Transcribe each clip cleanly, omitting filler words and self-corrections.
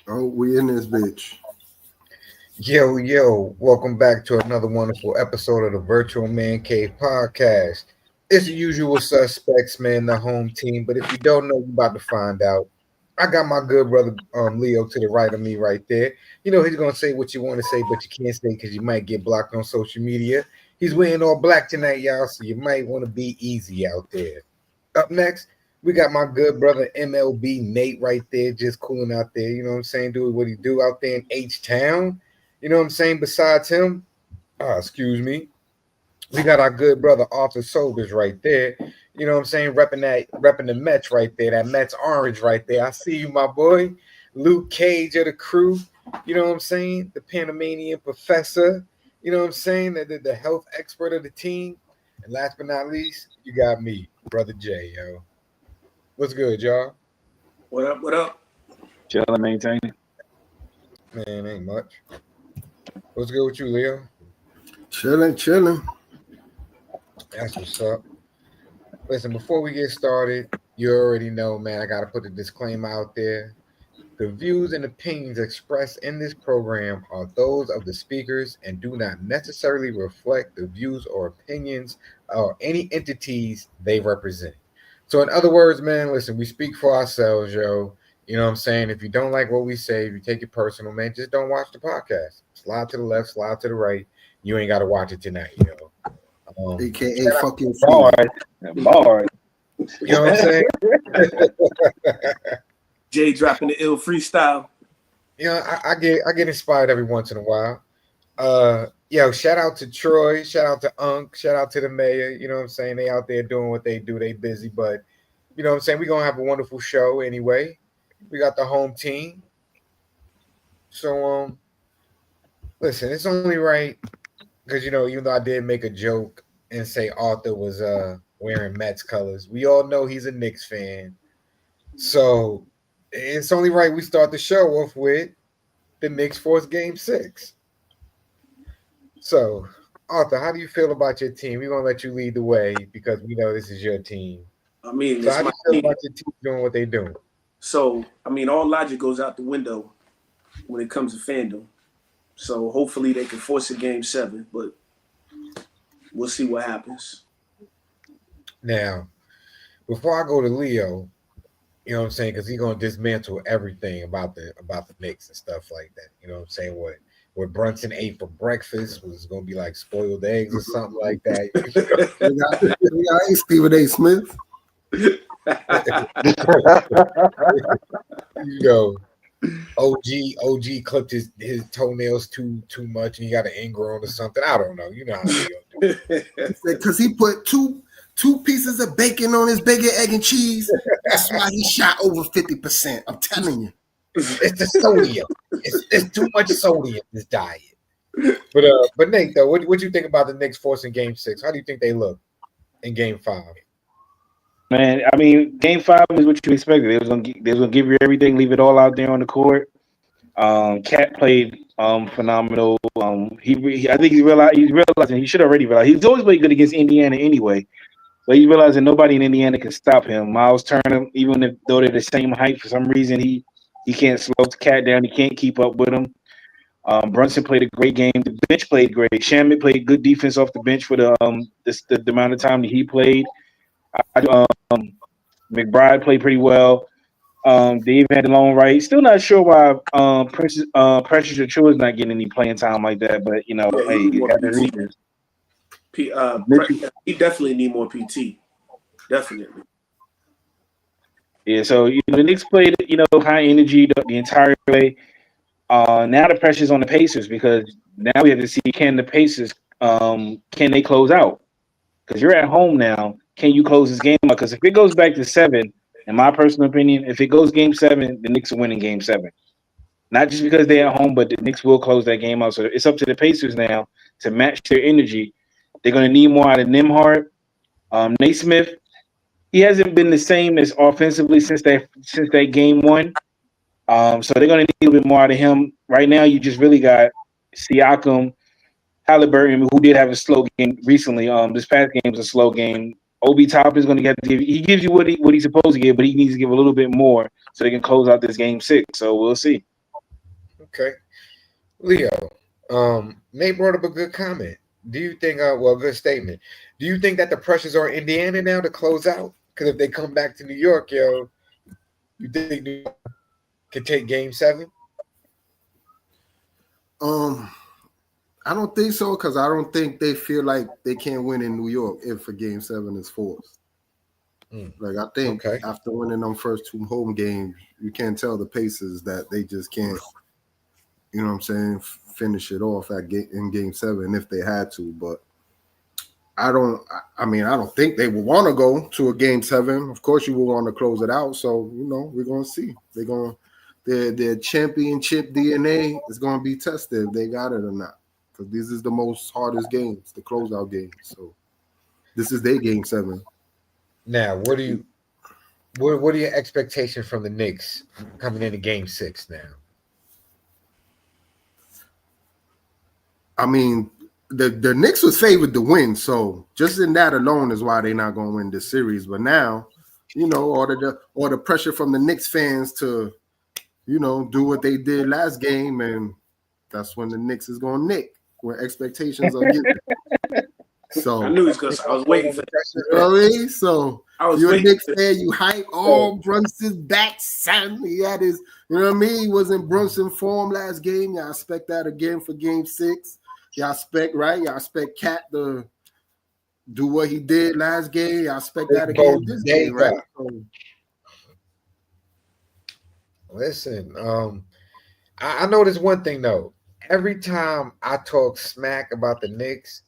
Oh, we in this bitch. Yo, welcome back to another wonderful episode of the Virtual Mancave podcast. It's the usual suspects, man, the home team. But if you don't know, you're about to find out. I got my good brother Leo to the right of me right there. You know, he's going to say what you want to say, but you can't say because you might get blocked on social media. He's wearing all black tonight, y'all, so you might want to be easy out there. Up next, we got my good brother MLB Nate right there, just cooling out there. You know what I'm saying? Doing what he do out there in H Town. You know what I'm saying? Besides him, excuse me, we got our good brother Arthur Sobers right there. You know what I'm saying? Repping the Mets right there. That Mets orange right there. I see you, my boy. Luke Cage of the crew. You know what I'm saying? The Panamanian professor. You know what I'm saying? The health expert of the team. And last but not least, you got me, brother Jay, yo. What's good, y'all? What up? What up? Chilling, maintaining. Man, ain't much. What's good with you, Leo? Chilling. That's what's up. Listen, before we get started, you already know, man, I got to put a disclaimer out there. The views and opinions expressed in this program are those of the speakers and do not necessarily reflect the views or opinions of any entities they represent. So, in other words, man, listen, we speak for ourselves, yo. You know what I'm saying? If you don't like what we say, if you take it personal, man, just don't watch the podcast. Slide to the left, slide to the right. You ain't got to watch it tonight, yo. AKA fucking free. Bars. Bars. You know what I'm saying? Jay dropping the ill freestyle. You know, I get inspired every once in a while. Yo, shout out to Troy, shout out to Unc, shout out to the mayor. You know what I'm saying? They out there doing what they do. They busy, but you know what I'm saying? We're gonna have a wonderful show anyway. We got the home team. So listen, it's only right because you know, even though I did make a joke and say Arthur was wearing Mets colors, we all know he's a Knicks fan. So it's only right we start the show off with the Knicks force game 6. So, Arthur, how do you feel about your team? We're gonna let you lead the way because we know this is your team. I mean, So it's how do my you feel team. about your team doing what they doing? So, I mean, all logic goes out the window when it comes to fandom. So, hopefully, they can force a game 7, but we'll see what happens. Now, before I go to Leo, you know what I'm saying? Because he's gonna dismantle everything about the Knicks and stuff like that. You know what I'm saying? What Brunson ate for breakfast was gonna be like spoiled eggs or something like that. We got Stephen A. Smith. You know, OG clipped his toenails too much and he got an ingrown or something. I don't know. You know how they gonna do it. Because he put two pieces of bacon on his bacon, egg, and cheese. That's why he shot over 50%. I'm telling you. It's the sodium. It's too much sodium in this diet. But Nate though, what you think about the Knicks forcing game 6? How do you think they look in game 5? Man, I mean, game 5 is what you expected. They was gonna give you everything, leave it all out there on the court. Cat played phenomenal. I think he's realizing he should already realize he's always played good against Indiana anyway. But he's realizing nobody in Indiana can stop him. Miles Turner, though they're the same height, for some reason he can't slow the Cat down. He can't keep up with him. Brunson played a great game. The bench played great. Shamit played good defense off the bench for the amount of time that he played. McBride played pretty well. They even had the long right. Still not sure why Precious Achua is not getting any playing time like that. But you know, Yeah, hey, he need you more got the PT. reasons. He definitely need more PT. Definitely. Yeah, so the Knicks played high energy the entire way. Now the pressure's on the Pacers because now we have to see can the Pacers can they close out? Because you're at home now. Can you close this game out? Because if it goes back to 7, in my personal opinion, if it goes game 7, the Knicks will win in game 7. Not just because they're at home, but the Knicks will close that game out. So it's up to the Pacers now to match their energy. They're going to need more out of Nimhart. Naismith, he hasn't been the same as offensively since that game 1. So they're going to need a little bit more out of him. Right now, you just really got Siakam, Halliburton, who did have a slow game recently. This past game was a slow game. Obi Top is going to get to give. He gives you what he's supposed to give, but he needs to give a little bit more so they can close out this game 6. So we'll see. Okay. Leo, Nate brought up a good comment. Do you think, good statement. Do you think that the pressures are Indiana now to close out? Because if they come back to New York, yo, you think New York can take game 7? I don't think so because I don't think they feel like they can't win in New York if a game 7 is forced. Like I think after winning them first 2 home games, you can't tell the Pacers that they just can't, you know what I'm saying, finish it off in game 7 if they had to. But I don't think they would want to go to a game 7. Of course, you will want to close it out. So, we're going to see. Their championship DNA is going to be tested if they got it or not. Because this is the most hardest games, the closeout games. So this is their game 7. Now, what are your expectations from the Knicks coming into game 6 now? I mean, the Knicks was favored to win, so just in that alone is why they're not going to win this series. But now, all the pressure from the Knicks fans to, do what they did last game, and that's when the Knicks is going to nick, when expectations are given. So I knew it was I was waiting for that. You know what I mean? So you're a Knicks fan, you hype Brunson's back, son. He had his, you know what I mean? He was in Brunson form last game. Y'all expect that again for game 6. Y'all expect Cat to do what he did last game. Y'all expect that again this game, right? Listen, I noticed one thing though. Every time I talk smack about the Knicks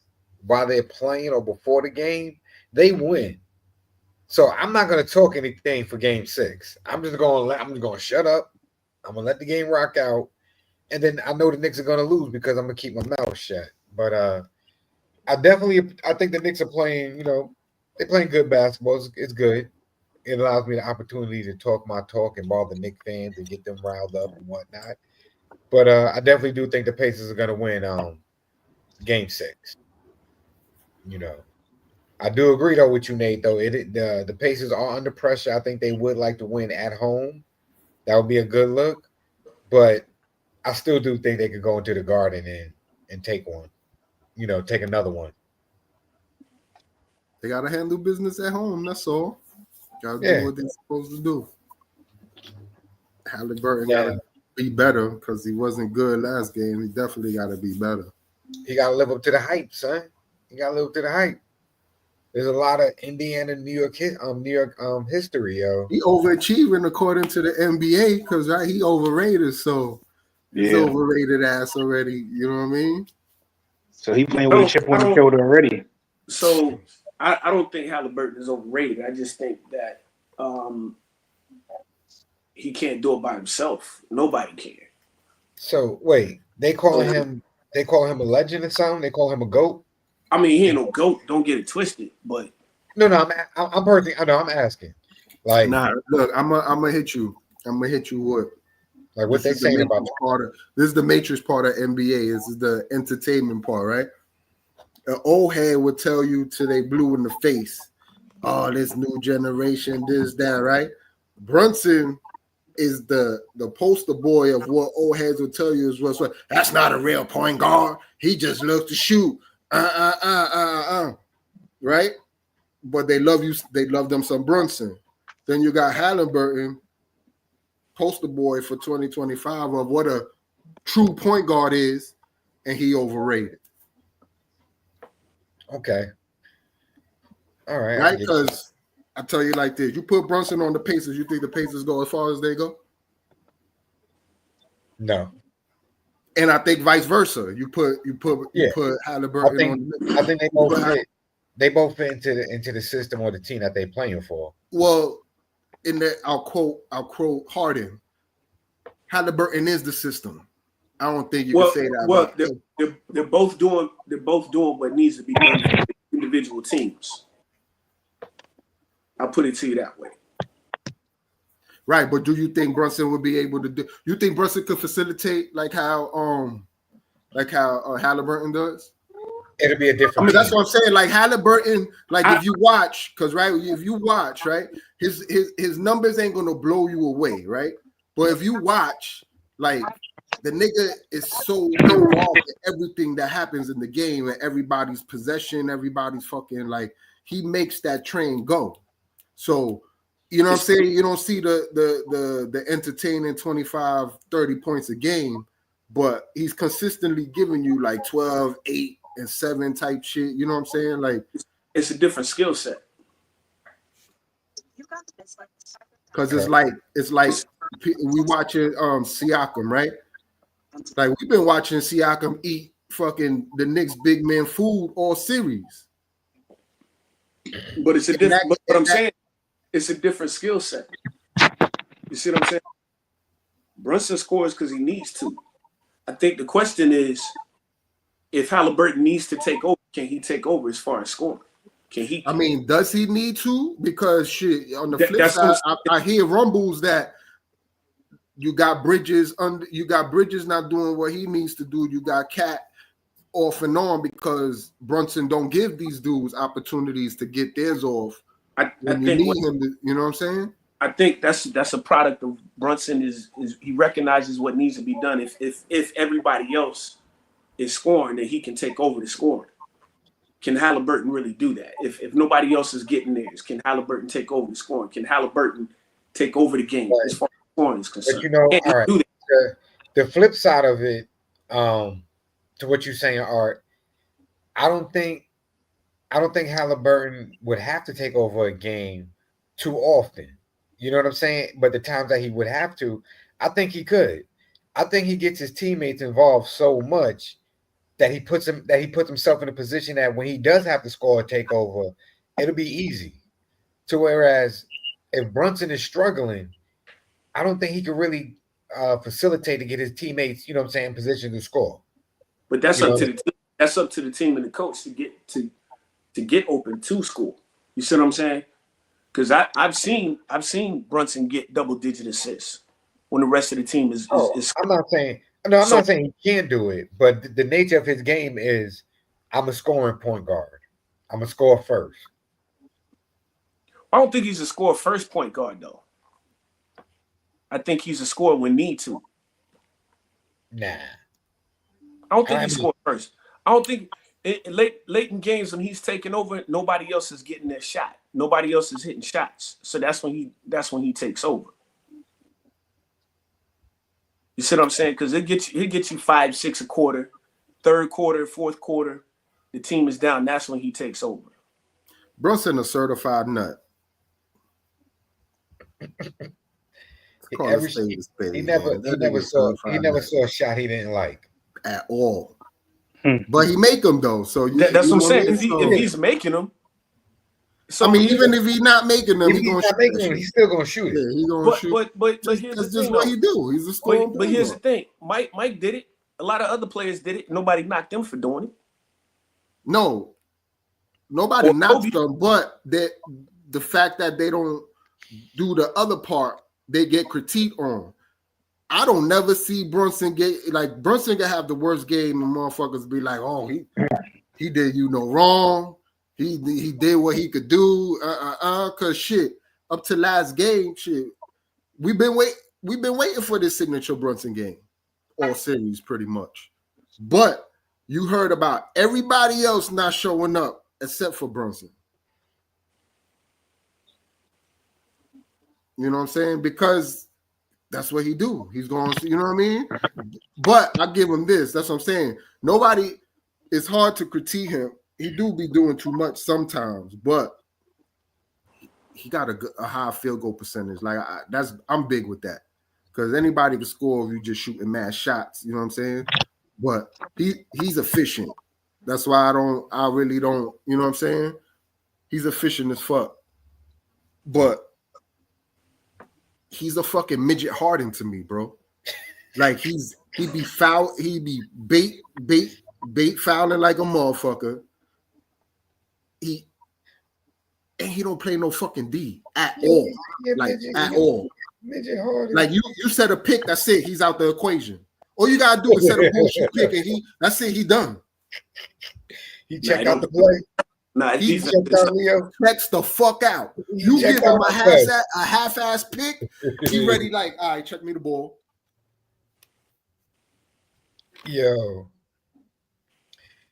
while they're playing or before the game, they win. So I'm not going to talk anything for game 6. I'm just going to shut up. I'm going to let the game rock out. And then I know the Knicks are going to lose because I'm going to keep my mouth shut. But I think the Knicks are playing, they're playing good basketball. It's good. It allows me the opportunity to talk my talk and bother the Knicks fans and get them riled up and whatnot. But I definitely do think the Pacers are going to win game 6. I do agree though with you, Nate. Though the Pacers are under pressure. I think they would like to win at home. That would be a good look. But I still do think they could go into the Garden and take one. Take another one. They got to handle business at home. That's all. Got to do what they're supposed to do. Halliburton got to be better because he wasn't good last game. He definitely got to be better. He got to live up to the hype, son. He got to live up to the hype. There's a lot of Indiana, New York history, yo. He overachieving according to the NBA because he overrated. So he's overrated ass already. You know what I mean? So he playing with a chip on the shoulder already. So I don't think Halliburton is overrated. I just think that he can't do it by himself. Nobody can. So wait, they call him a legend or something? They call him a GOAT? I mean, he ain't no GOAT. Don't get it twisted. But no, I'm personally. I know I'm asking. Like, look, I'm gonna hit you. I'm gonna hit you with. Like what they saying about this is the matrix part of NBA. This is the entertainment part, right? An old head would tell you till they blue in the face, oh, this new generation, this, that, right? Brunson is the poster boy of what old heads will tell you is what's what. That's not a real point guard. He just loves to shoot. Right? But they love you. They love them some Brunson. Then you got Halliburton, poster boy for 2025 of what a true point guard is, and he overrated. Okay. All right. Right? Because I tell you like this: you put Brunson on the Pacers, you think the Pacers go as far as they go? No. And I think vice versa. You put Halliburton I think they both fit into the system or the team that they're playing for. Well, I'll quote Harden. Halliburton is the system. I don't think you can say that. Well, they're both doing what needs to be done for individual teams. I'll put it to you that way. Right, but do you think Brunson would be able to do? You think Brunson could facilitate like how Halliburton does? It'll be a different. I mean, that's what I'm saying. Like Halliburton, if you watch, right, his numbers ain't gonna blow you away, right? But if you watch, like the nigga is so involved in everything that happens in the game and everybody's possession, everybody's fucking like he makes that train go. So, you know what I'm saying? You don't see the entertaining 25, 30 points a game, but he's consistently giving you like 12, 8, and 7 type shit. You know what I'm saying? Like it's a different skill set. Because it's like we watching Siakam, right? Like we've been watching Siakam eat fucking the Knicks big man food all series. But it's a different. But what I'm saying, it's a different skill set. You see what I'm saying? Brunson scores because he needs to. I think the question is, if Halliburton needs to take over, can he take over as far as scoring? Can he? I mean, does he need to? Because shit, on the flip side, I hear rumbles that you got Bridges not doing what he needs to do. You got Cat off and on because Brunson don't give these dudes opportunities to get theirs off. I think you need him to, you know what I'm saying? I think that's a product of Brunson is he recognizes what needs to be done. If everybody else is scoring, then he can take over the scoring. Can Halliburton really do that? If nobody else is getting theirs, can Halliburton take over the scoring? Can Halliburton take over the game as far as scoring is concerned? But you know, all right, the flip side of it, to what you're saying, Art, I don't think Halliburton would have to take over a game too often. You know what I'm saying? But the times that he would have to, I think he could. I think he gets his teammates involved so much that he puts himself in a position that when he does have to score or take over, it'll be easy. To whereas if Brunson is struggling, I don't think he can really facilitate to get his teammates, you know what I'm saying, in position to score. But that's up to the team. That's up to the team and the coach to get open to score. You see what I'm saying? Because I've seen Brunson get double-digit assists when the rest of the team is. I'm not saying he can't do it, but the nature of his game is I'm a scoring point guard. I'm a score first. I don't think he's a score first point guard though. I think he's a scorer when need to. Nah. I don't think he scored first. I don't think late in games when he's taking over, nobody else is getting their shot. Nobody else is hitting shots. So that's when he takes over. You see what I'm saying? Because he'll get you 5, 6 a quarter, third quarter, fourth quarter. The team is down. That's when he takes over. Brunson a certified nut. He never saw a shot he didn't like at all. But he make them though. So that's what I'm saying. If he's making them, so I mean, even if he's not making them, he's still gonna shoot it. Yeah, he's gonna shoot. But here's that's the just thing, what he do. He's a scorer. But here's the thing. Mike did it. A lot of other players did it. Nobody knocked them for doing it. No, nobody knocked them. But the fact that they don't do the other part, they get critiqued on. I don't never see Brunson Brunson can have the worst game and motherfuckers be like, oh, he did you no wrong. He did what he could do. Cause shit, up to last game, shit. We've been waiting for this signature Brunson game. All series pretty much. But you heard about everybody else not showing up except for Brunson. You know what I'm saying? Because that's what he do. He's going to, you know what I mean? But I give him this. That's what I'm saying. It's hard to critique him. He do be doing too much sometimes, but he got a high field goal percentage. Like I'm big with that. Because anybody can score if you just shooting mad shots. You know what I'm saying? But he's efficient. That's why I really don't, you know what I'm saying? He's efficient as fuck. But he's a fucking midget Harden to me, bro. Like he be foul, he be bait fouling like a motherfucker. He don't play no fucking D at all. At all. Midget Harden. Like you set a pick, that's it. He's out the equation. All you gotta do is set a bullshit pick, and that's it. He done. He checked out the play. Nah, he checks the fuck out. You give him a half-ass pick, he ready like, all right, check me the ball. Yo.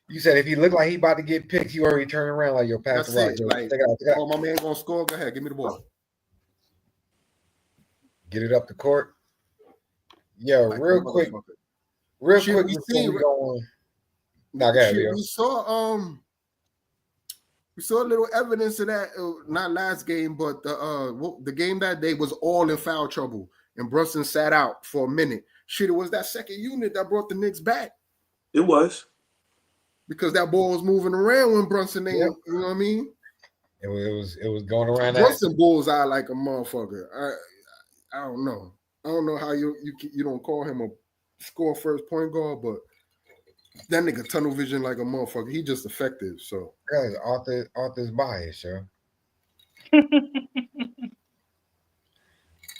You said if he looked like he about to get picked, you already turn around like yo, pass the rock. Yo, Like, take it out. oh, my man gonna score. Go ahead, give me the ball. Get it up the court. Yo, like, real quick before we go on. Nah, go ahead, we saw a little evidence of that. Not last game, but the game that day was all in foul trouble, and Brunson sat out for a minute. Shit, it was that second unit that brought the Knicks back. It was. Because that ball was moving around when Brunson ain't, you know what I mean? It was going around. Brunson bullseye like a motherfucker. I don't know. I don't know how you don't call him a score first point guard, but that nigga tunnel vision like a motherfucker. He just effective. So guys, Arthur's bias, yo.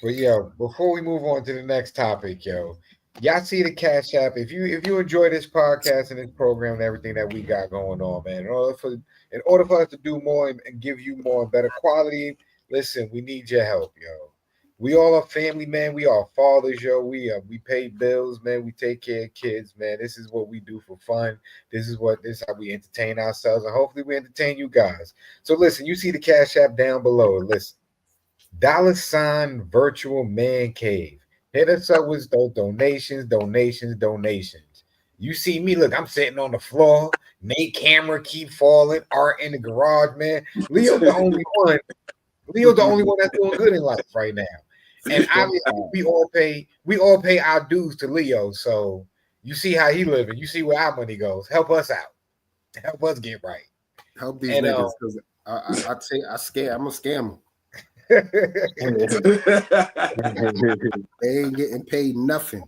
But yo, before we move on to the next topic, yo, y'all see the Cash App. If you enjoy this podcast and this program and everything that we got going on, man, in order for us to do more and give you more and better quality, listen, we need your help, yo. We all are family, man. We are fathers, yo. We pay bills, man. We take care of kids, man. This is what we do for fun. This is how we entertain ourselves, and hopefully we entertain you guys. So listen, you see the Cash App down below. Listen, $ virtual man cave. Hit us up with those donations. You see me, look, I'm sitting on the floor. Nate camera keep falling. Art in the garage, man. Leo's the only one that's doing good in life right now. And obviously we all pay our dues to Leo. So you see how he living. You see where our money goes. Help us out. Help us get right. Help these niggas because I'm a scammer. They ain't getting paid nothing.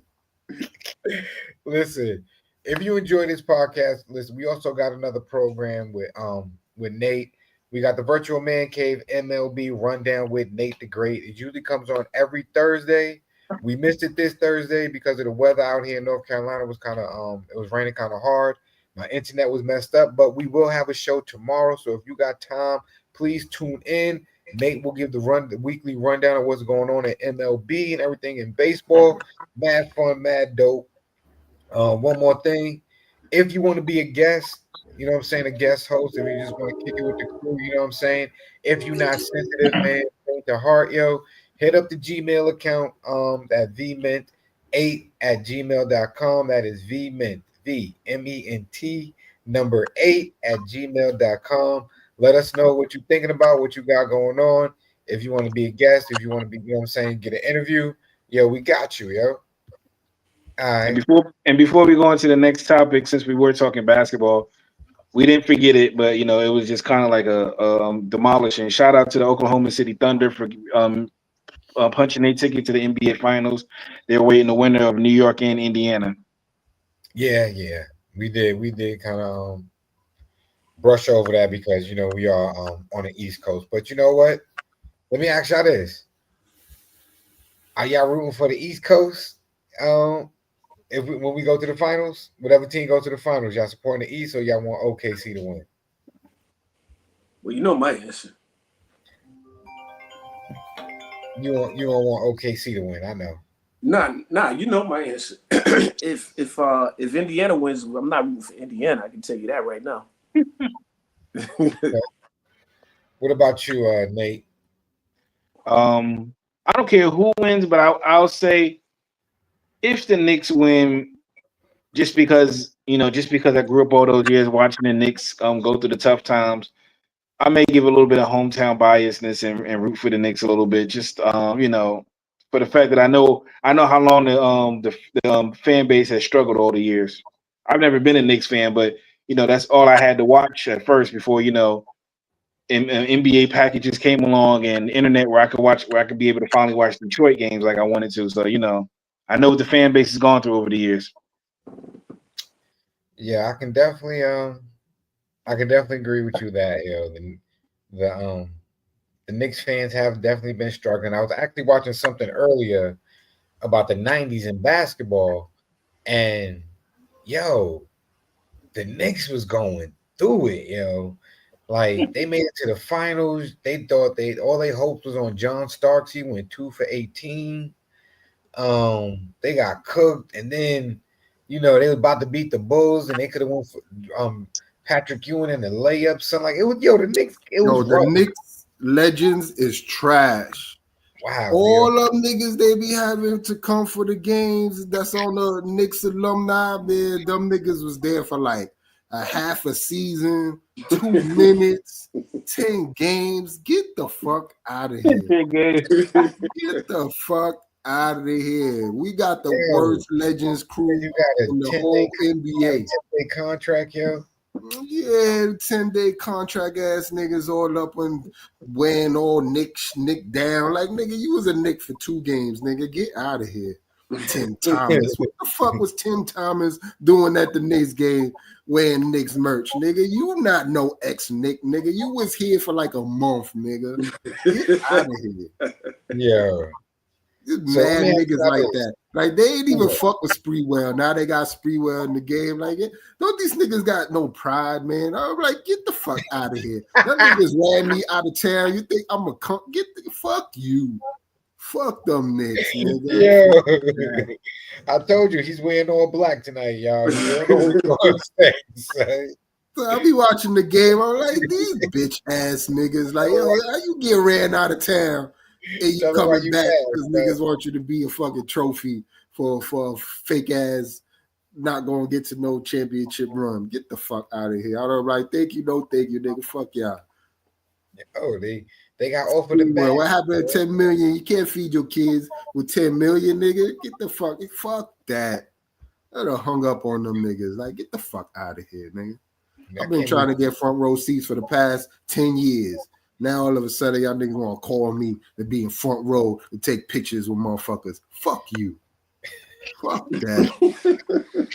Listen, if you enjoy this podcast, listen, we also got another program with Nate. We got the Virtual Man Cave MLB Rundown with Nate the Great. It usually comes on every Thursday. We missed it this Thursday because of the weather out here in North Carolina. Was kind of it was raining kind of hard. My internet was messed up, but we will have a show tomorrow. So if you got time, please tune in. Nate will give the weekly rundown of what's going on at MLB and everything in baseball. Mad fun, mad dope. One more thing. If you want to be a guest, you know what I'm saying, a guest host, if you just want to kick it with the crew, you know what I'm saying? If you're not sensitive, man, think the heart, yo, hit up the Gmail account at vment8@gmail.com. That is vment, VMENT, number 8@gmail.com. Let us know what you're thinking about, what you got going on. If you want to be a guest, if you want to be, you know what I'm saying, get an interview, yo, we got you, yo. All right. And before we go on to the next topic, since we were talking basketball, we didn't forget it, but it was just kind of like a demolishing. Shout out to the Oklahoma City Thunder for punching their ticket to the NBA Finals. They're waiting the winner of New York and Indiana. Yeah, we did kind of brush over that because we are on the East Coast. But you know what? Let me ask y'all this: are y'all rooting for the East Coast? When we go to the finals, whatever team goes to the finals, y'all supporting the East or y'all want OKC to win? Well, you know my answer. You don't want OKC to win, I know. Nah, you know my answer. if Indiana wins, I'm not rooting for Indiana. I can tell you that right now. What about you, Nate? I don't care who wins, but I'll say if the Knicks win, just because I grew up all those years watching the Knicks go through the tough times, I may give a little bit of hometown biasness and root for the Knicks a little bit, just for the fact that I know how long the fan base has struggled all the years. I've never been a Knicks fan, but that's all I had to watch at first before NBA packages came along and internet where I could be able to finally watch Detroit games like I wanted to. So I know what the fan base has gone through over the years. Yeah, I can definitely agree with you that the Knicks fans have definitely been struggling. I was actually watching something earlier about the 90s in basketball, and the Knicks was going through it, Like they made it to the finals. They thought all they hoped was on John Starks. He went 2 for 18. They got cooked, and then You know, they were about to beat the Bulls, and they could have won for Patrick Ewing in the layup. Something like it was. Yo, the Knicks. It was the rough. Knicks legends is trash. Wow. All them niggas they be having to come for the games that's on the Knicks alumni, man. Them niggas was there for like a half a season, 2 minutes, 10 games. Get the fuck out of here. Get the fuck out of here. We got the worst legends crew in the whole NBA. 10-day contract, yo. Yeah, 10-day contract ass niggas all up and wearing all Nick down. Like, nigga, you was a Nick for 2 games, nigga. Get out of here. Tim Thomas. What the fuck was Tim Thomas doing at the Knicks game wearing Knicks merch? Nigga, you not no ex-Nick, nigga. You was here for like a month, nigga. Get out of here. Yeah. Mad niggas like that. Like, they ain't even fuck with Spreewell. Now they got Spreewell in the game. Like, don't these niggas got no pride, man? I'm like, get the fuck out of here. That niggas ran me out of town. You think I'm a get the fuck you. Fuck them Knicks, nigga. Yeah. I told you he's wearing all black tonight, y'all. So I be watching the game. I'm like, these bitch ass niggas. Like, yo, how you get ran out of town and you coming back because niggas want you to be a fucking trophy for a fake ass not gonna get to no championship run. Get the fuck out of here. I don't like, thank you, no thank you, nigga. Fuck y'all. Oh, they got offered the back. What happened to 10 million? You can't feed your kids with 10 million, nigga. Get the fuck that. I done hung up on them niggas. Like, get the fuck out of here, nigga. I've been trying to get front row seats for the past 10 years. Now all of a sudden y'all niggas want to call me to be in front row to take pictures with motherfuckers. Fuck you. Fuck that.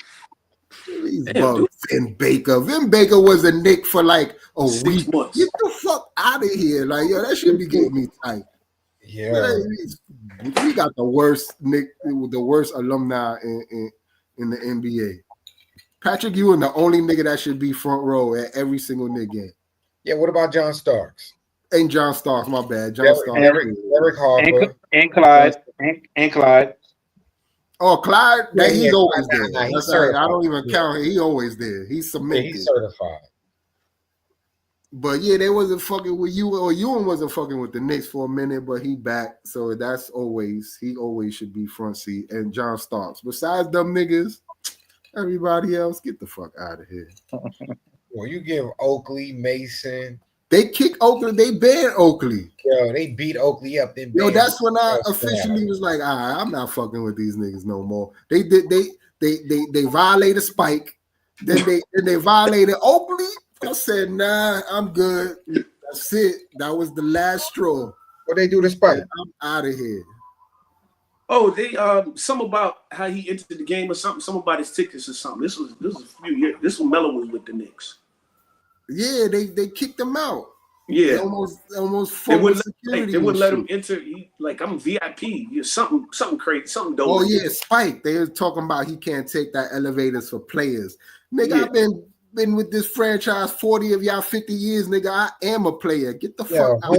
These bugs. Vin Baker. Vin Baker was a Nick for like a 6 week. months. Get the fuck out of here. Like, yo, that should be getting me tight. Yeah. We got the worst Nick, the worst alumni in the NBA. Patrick Ewing, the only nigga that should be front row at every single Nick game. Yeah, what about John Starks? Ain't John Starks, my bad. John Starks. Eric Harper. And Clyde. And Clyde. Oh, Clyde, he's always there. He's I don't even count him. He always there. He's cemented. He's certified. But yeah, they wasn't fucking with you, or Ewing wasn't fucking with the Knicks for a minute, but he back. So he always should be front seat. And John Starks. Besides them niggas, everybody else, get the fuck out of here. Well, you give Oakley, Mason. They kick Oakley. They banned Oakley. Yo, they beat Oakley up. Yo, that's when I officially was like, all right, I'm not fucking with these niggas no more. They violated Spike. Then they violated Oakley. I said, nah, I'm good. That's it. That was the last straw. What they do to Spike? I'm out of here. Oh, they some about how he entered the game or something. Some about his tickets or something. This was a few years. This when Melo was with the Knicks. Yeah, they kicked him out. Yeah, they almost they wouldn't let him enter. I'm VIP. Something crazy, something dope. Oh yeah, Spike. They were talking about he can't take that elevators for players. Nigga, I've been with this franchise 40 of y'all 50 years, nigga. I am a player. Get the fuck out. I'm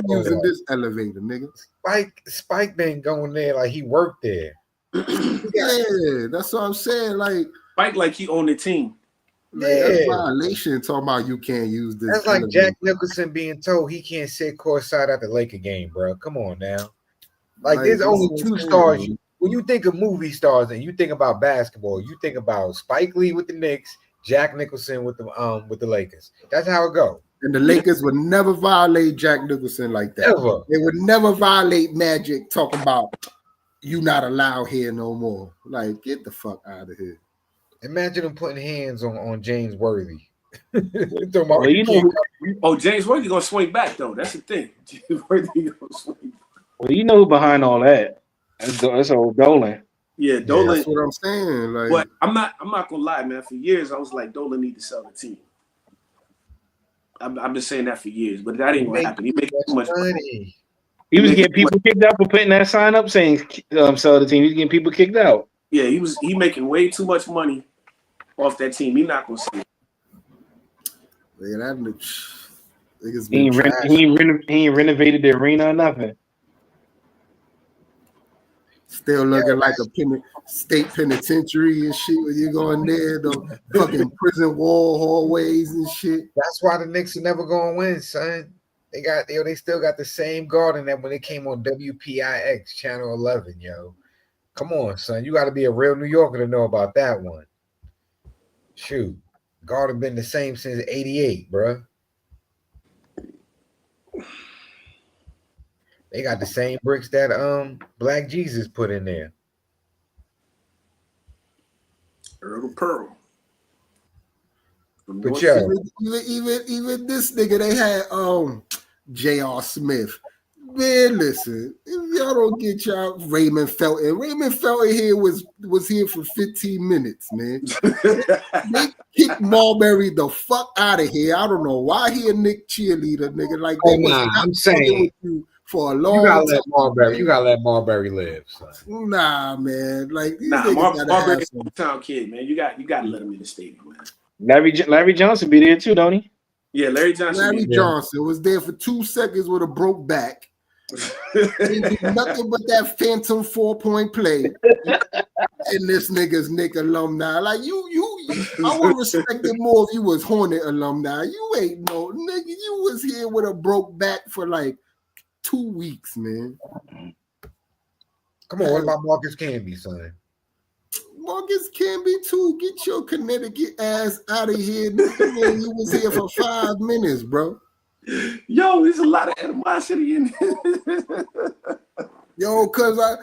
using this elevator, nigga. Spike been going there like he worked there. Yeah, that's what I'm saying. Like Spike, like he owned the team. That's violation. Talking about you can't use this. That's like Jack Nicholson being told he can't sit courtside at the Laker game, bro. Come on now. Like there's only 2 stars. When you think of movie stars and you think about basketball, you think about Spike Lee with the Knicks, Jack Nicholson with the Lakers. That's how it goes. And the Lakers would never violate Jack Nicholson like that. Ever. They would never violate Magic talking about you not allowed here no more. Like, get the fuck out of here. Imagine them putting hands on James Worthy. James Worthy gonna swing back though. That's the thing. James Worthy gonna swing. Well, you know who behind all that? That's old Dolan. Yeah, Dolan. Yeah, that's what I'm saying. Like, but I'm not gonna lie, man. For years, I was like, Dolan need to sell the team. I've been saying that for years, but that ain't gonna happen. He makes too much money. He was getting people kicked out for putting that sign up saying sell the team. He's getting people kicked out. Yeah, he making way too much money off that team. He not gonna sell it. Yeah, that he ain't renovated the arena or nothing. Still looking like a state penitentiary and shit when you go in there, the fucking prison wall hallways and shit. That's why the Knicks are never gonna win, son. They still got the same guard in them when they came on WPIX channel 11, yo. Come on, son. You got to be a real New Yorker to know about that one. Shoot, guard have been the same since '88, bro. They got the same bricks that Black Jesus put in there. Earl Pearl. But yo, even this nigga, they had J.R. Smith. Man, listen, if y'all don't get y'all Raymond Felton here was here for 15 minutes, man. They kicked Marbury the fuck out of here. I don't know why he a Nick cheerleader, nigga. Like they I'm saying for a long time. You gotta let Marbury live, son. Nah, man. Like Marbury's a town kid, man. You got to let him in the stadium, man. Larry Johnson be there too, don't he? Yeah, Larry Johnson. Larry Johnson was there for 2 seconds with a broke back. He did nothing but that phantom 4-point play. And this nigga's Nick alumni. Like I would respect it more if you was Hornet alumni. You ain't no nigga. You was here with a broke back for like 2 weeks, man. Come on, what about Marcus Camby, son? Marcus Camby too. Get your Connecticut ass out of here. Man, you was here for 5 minutes, bro. Yo, there's a lot of animosity in here. Yo, cause our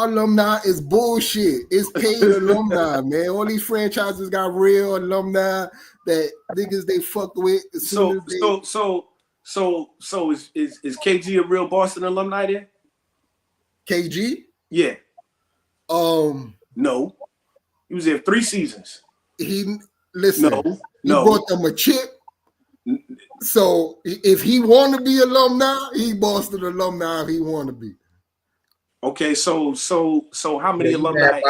alumni is bullshit. It's paid alumni, man. All these franchises got real alumni that niggas they fucked with. So is KG a real Boston alumni then? KG? Yeah. No. He was there 3 seasons. He No. brought them a chip. So if he want to be alumni, he Boston alumni if he want to be. Okay, so how many alumni?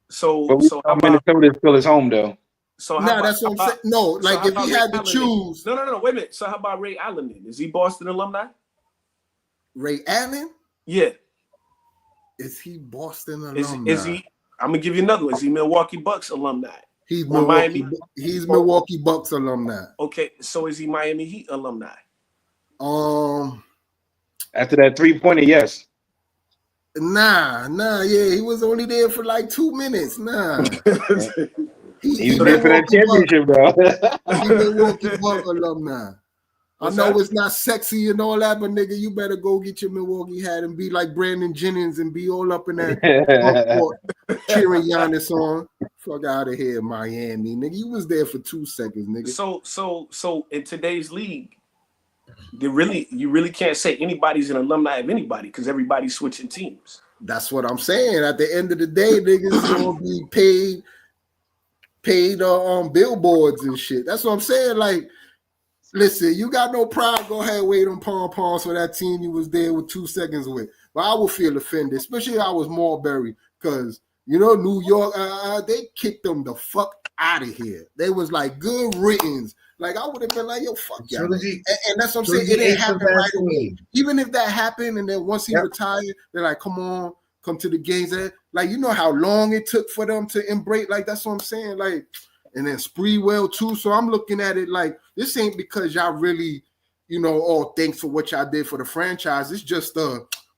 So how Minnesota still his home though. So that's what I'm saying. No, like if he had to choose. No, wait a minute. So how about Ray Allen then? Is he Boston alumni? Ray Allen? Yeah. Is he Boston alumni? Is he? I'm gonna give you another one. Is he Milwaukee Bucks alumni? He's Milwaukee Bucks alumni. Okay, so is he Miami Heat alumni? After that 3-pointer, yes. Nah, yeah, he was only there for like 2 minutes. Nah. He's there for that championship, bro. He's Milwaukee Bucks alumni. I know it's not sexy and all that, but nigga, you better go get your Milwaukee hat and be like Brandon Jennings and be all up in that court cheering Giannis on. Fuck out of here, Miami, nigga. You was there for 2 seconds, nigga. So in today's league, you really can't say anybody's an alumni of anybody because everybody's switching teams. That's what I'm saying. At the end of the day, niggas gonna be paid on billboards and shit. That's what I'm saying. Like, listen, you got no pride. Go ahead, wait on pom-poms for that team you was there with 2 seconds with. But I would feel offended, especially if I was Marbury, because New York, they kicked them the fuck out of here. They was like good riddance. Like I would have been like, yo, fuck y'all. And that's what I'm saying. It didn't happen right away. Even if that happened, and then once he retired, they're like, come to the games. Like, you know how long it took for them to embrace. Like, that's what I'm saying. Like, and then Spreewell too. So I'm looking at it like this ain't because y'all really, thanks for what y'all did for the franchise. It's just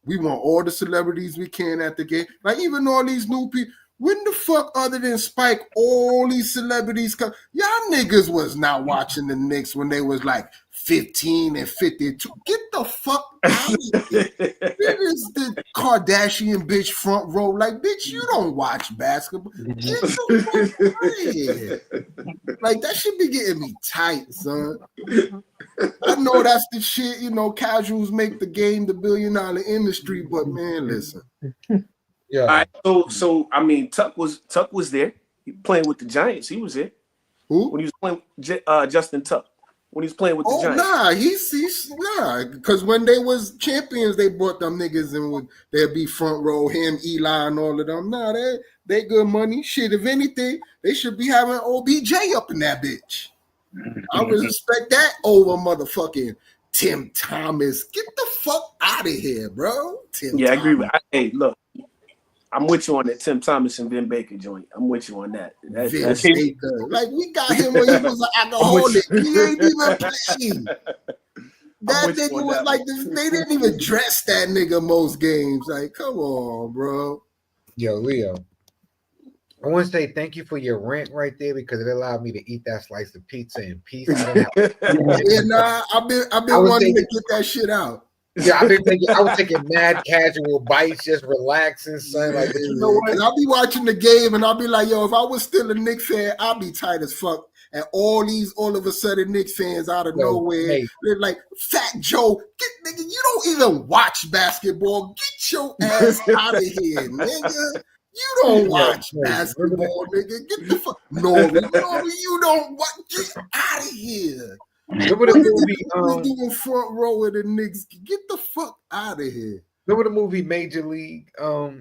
we want all the celebrities we can at the game. Like even all these new people. When the fuck, other than Spike, all these celebrities come? Y'all niggas was not watching the Knicks when they was like 15 and 52. Get the fuck out of here. It is the Kardashian bitch front row. Like, bitch, you don't watch basketball. Get the fuck out of here. Like, that should be getting me tight, son. I know that's the shit, casuals make the game the billion-dollar industry, but man, listen. Yeah. All right, so I mean, Tuck was there. He playing with the Giants. He was there. Who? When he was playing Justin Tuck. When he was playing with the Giants. Nah, he's because when they was champions, they brought them niggas and they'd be front row, him, Eli, and all of them. Nah, they good money. Shit, if anything, they should be having OBJ up in that bitch. I would respect that over motherfucking Tim Thomas. Get the fuck out of here, bro. I agree with. Hey, look, I'm with you on that Tim Thomas and Ben Baker joint. I'm with you on that. That's like we got him when he was an alcoholic. He ain't even playing. That nigga was that like they didn't even dress that nigga most games. Like, come on, bro. Yo, Leo. I want to say thank you for your rant right there because it allowed me to eat that slice of pizza in peace. I've been wanting to get that shit out. Yeah, I was taking mad casual bites, just relaxing, son. Like, but you know what? And I'll be watching the game and I'll be like, yo, if I was still a Knicks fan, I'll be tight as fuck. And all of a sudden Knicks fans out of nowhere, they're like, Fat Joe, nigga, you don't even watch basketball. Get your ass out of here, nigga. You don't watch basketball, nigga. Get the fuck. No, you don't watch. Get out of here. Remember the movie? Doing front row of the Knicks. Get the fuck out of here. Remember the movie Major League,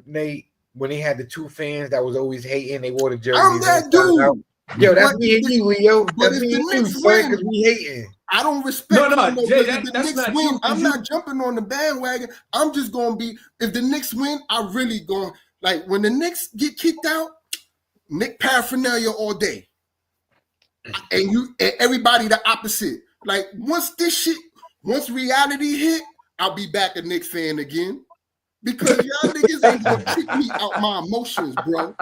Nate, when they had the two fans that was always hating, they wore the jerseys. I'm that dude. Yo, that's me and you, Leo. That's me and you, son, because we hating. I don't respect Jay, if the Knicks win, I'm not jumping on the bandwagon. I'm just gonna be, if the Knicks win, I really going, like when the Knicks get kicked out, Nick paraphernalia all day. And everybody the opposite. Like once reality hit, I'll be back a Knicks fan again. Because y'all niggas ain't gonna kick me out my emotions, bro.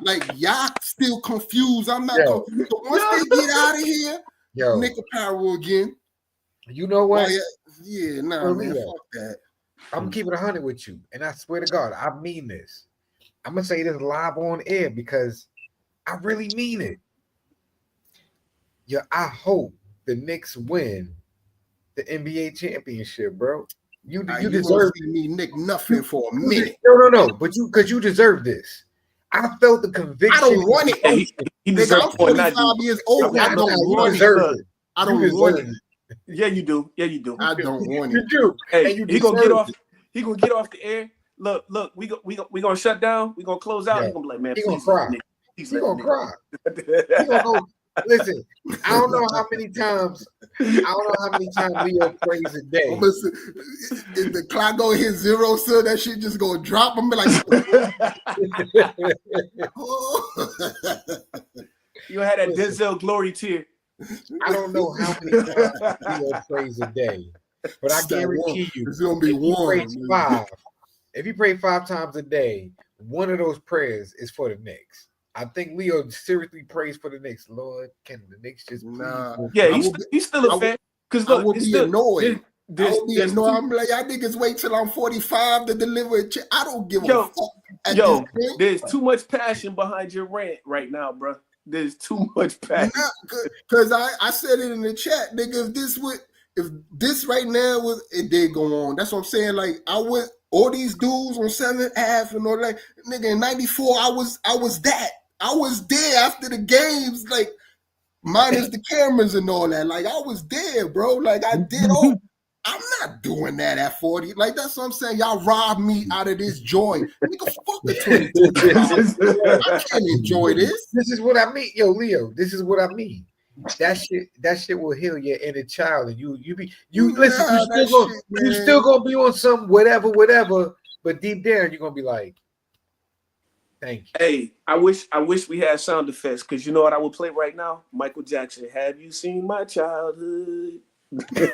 Like y'all still confused. I'm not confused. So once they get out of here, Nick apparel again. You know what? Man, fuck that. I'm keeping 100 with you, and I swear to God, I mean this. I'm gonna say this live on air because I really mean it. I hope the Knicks win the NBA championship, bro. You deserve me, Nick, nothing for a minute. No, but because you deserve this. I felt the conviction. I don't want it. He deserves I'm 45 years old. I don't want it. I don't want it. Yeah, you do. I don't want it. You do. Hey, he gonna get off. He gonna get off the air. Look. We gonna shut down. We gonna close out. He gonna be like, man, he gonna cry. He gonna cry. He gonna go. Listen, I don't know how many times Leo prays a day. Listen, if the clock go hit 0, so that shit just gonna drop. I'm like, you had that Denzel glory tear. I don't know how many times Leo prays a day, but I guarantee you, it's gonna be one. If you pray 5 times a day, one of those prayers is for the Knicks. I think Leo seriously prays for the Knicks. Lord, can the Knicks just Yeah, he's still a fan. Because look, I will be annoyed. I'm like, y'all niggas wait till I'm 45 to deliver a check. I don't give a fuck. There's too much passion behind your rant right now, bro. There's too much passion. Because I said it in the chat, nigga. If this right now was, it did go on. That's what I'm saying. Like I went all these dudes on 7th Ave and all that. Nigga, in '94, I was that. I was there after the games, like minus the cameras and all that. Like I was there, bro. Like I did all. I'm not doing that at 40. Like that's what I'm saying. Y'all robbed me out of this joy. Nigga, fuck the 22. I can't enjoy this. This is what I mean, yo, Leo. This is what I mean. That shit will heal your inner child, and you still gonna be on some whatever. But deep down, you're gonna be like, thank you. Hey, I wish we had sound effects because you know what I would play right now? Michael Jackson. Have you seen my childhood? Yeah,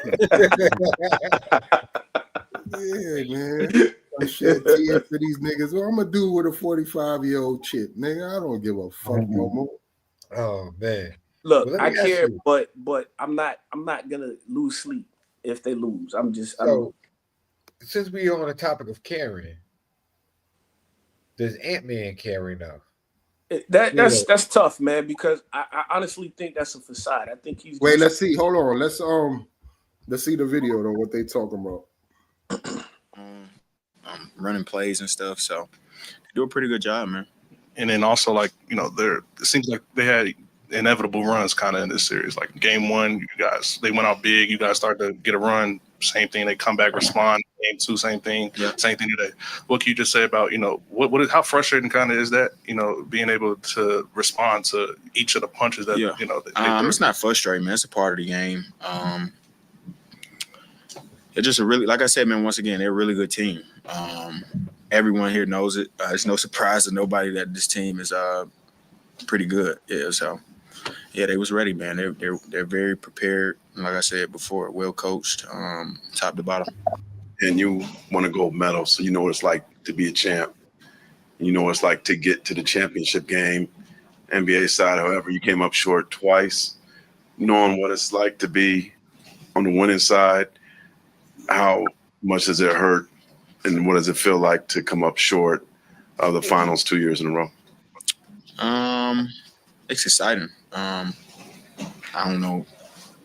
man. I shed tears for these niggas. What I'm gonna do with a 45-year-old chick, nigga? I don't give a fuck no more. Oh man. Look, I care, but I'm not gonna lose sleep if they lose. Since we are on the topic of caring, does Ant-Man care enough? That's tough, man, because I honestly think that's a facade. I think he's let's see. Hold on. Let's see the video though, what they talking about. Running plays and stuff, so they do a pretty good job, man. And then also, like, it seems like they had inevitable runs kind of in this series. Like game 1, they went out big. You guys start to get a run. Same thing. They come back, respond. Game 2, same thing. Yeah. Same thing today. What can you just say about how frustrating kind of is that? Being able to respond to each of the punches that it's not frustrating, man. It's a part of the game. they're just a really, like I said, man. Once again, they're a really good team. Everyone here knows it. It's no surprise to nobody that this team is pretty good. Yeah, so yeah, they was ready, man. They're very prepared. And like I said before, well coached, top to bottom. And you won a gold medal, so you know what it's like to be a champ. You know what it's like to get to the championship game. NBA side, however, you came up short twice. Knowing what it's like to be on the winning side, how much does it hurt, and what does it feel like to come up short of the finals 2 years in a row? It's exciting. I don't know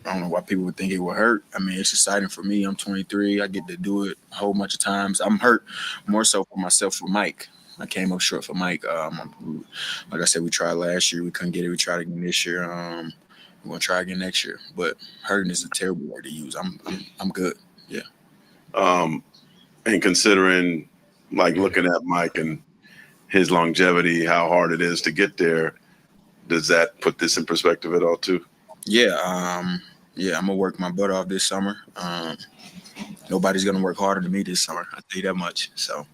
why people would think it would hurt. I mean, it's exciting for me. I'm 23. I get to do it a whole bunch of times. I'm hurt more so for myself for Mike. I came up short for Mike. Like I said, we tried last year. We couldn't get it. We tried again this year. We're gonna try again next year. But hurting is a terrible word to use. I'm good. Yeah. And considering, like, looking at Mike and his longevity, how hard it is to get there, does that put this in perspective at all too? Yeah. I'm gonna work my butt off this summer. Nobody's gonna work harder than me this summer. I'll tell you that much. So,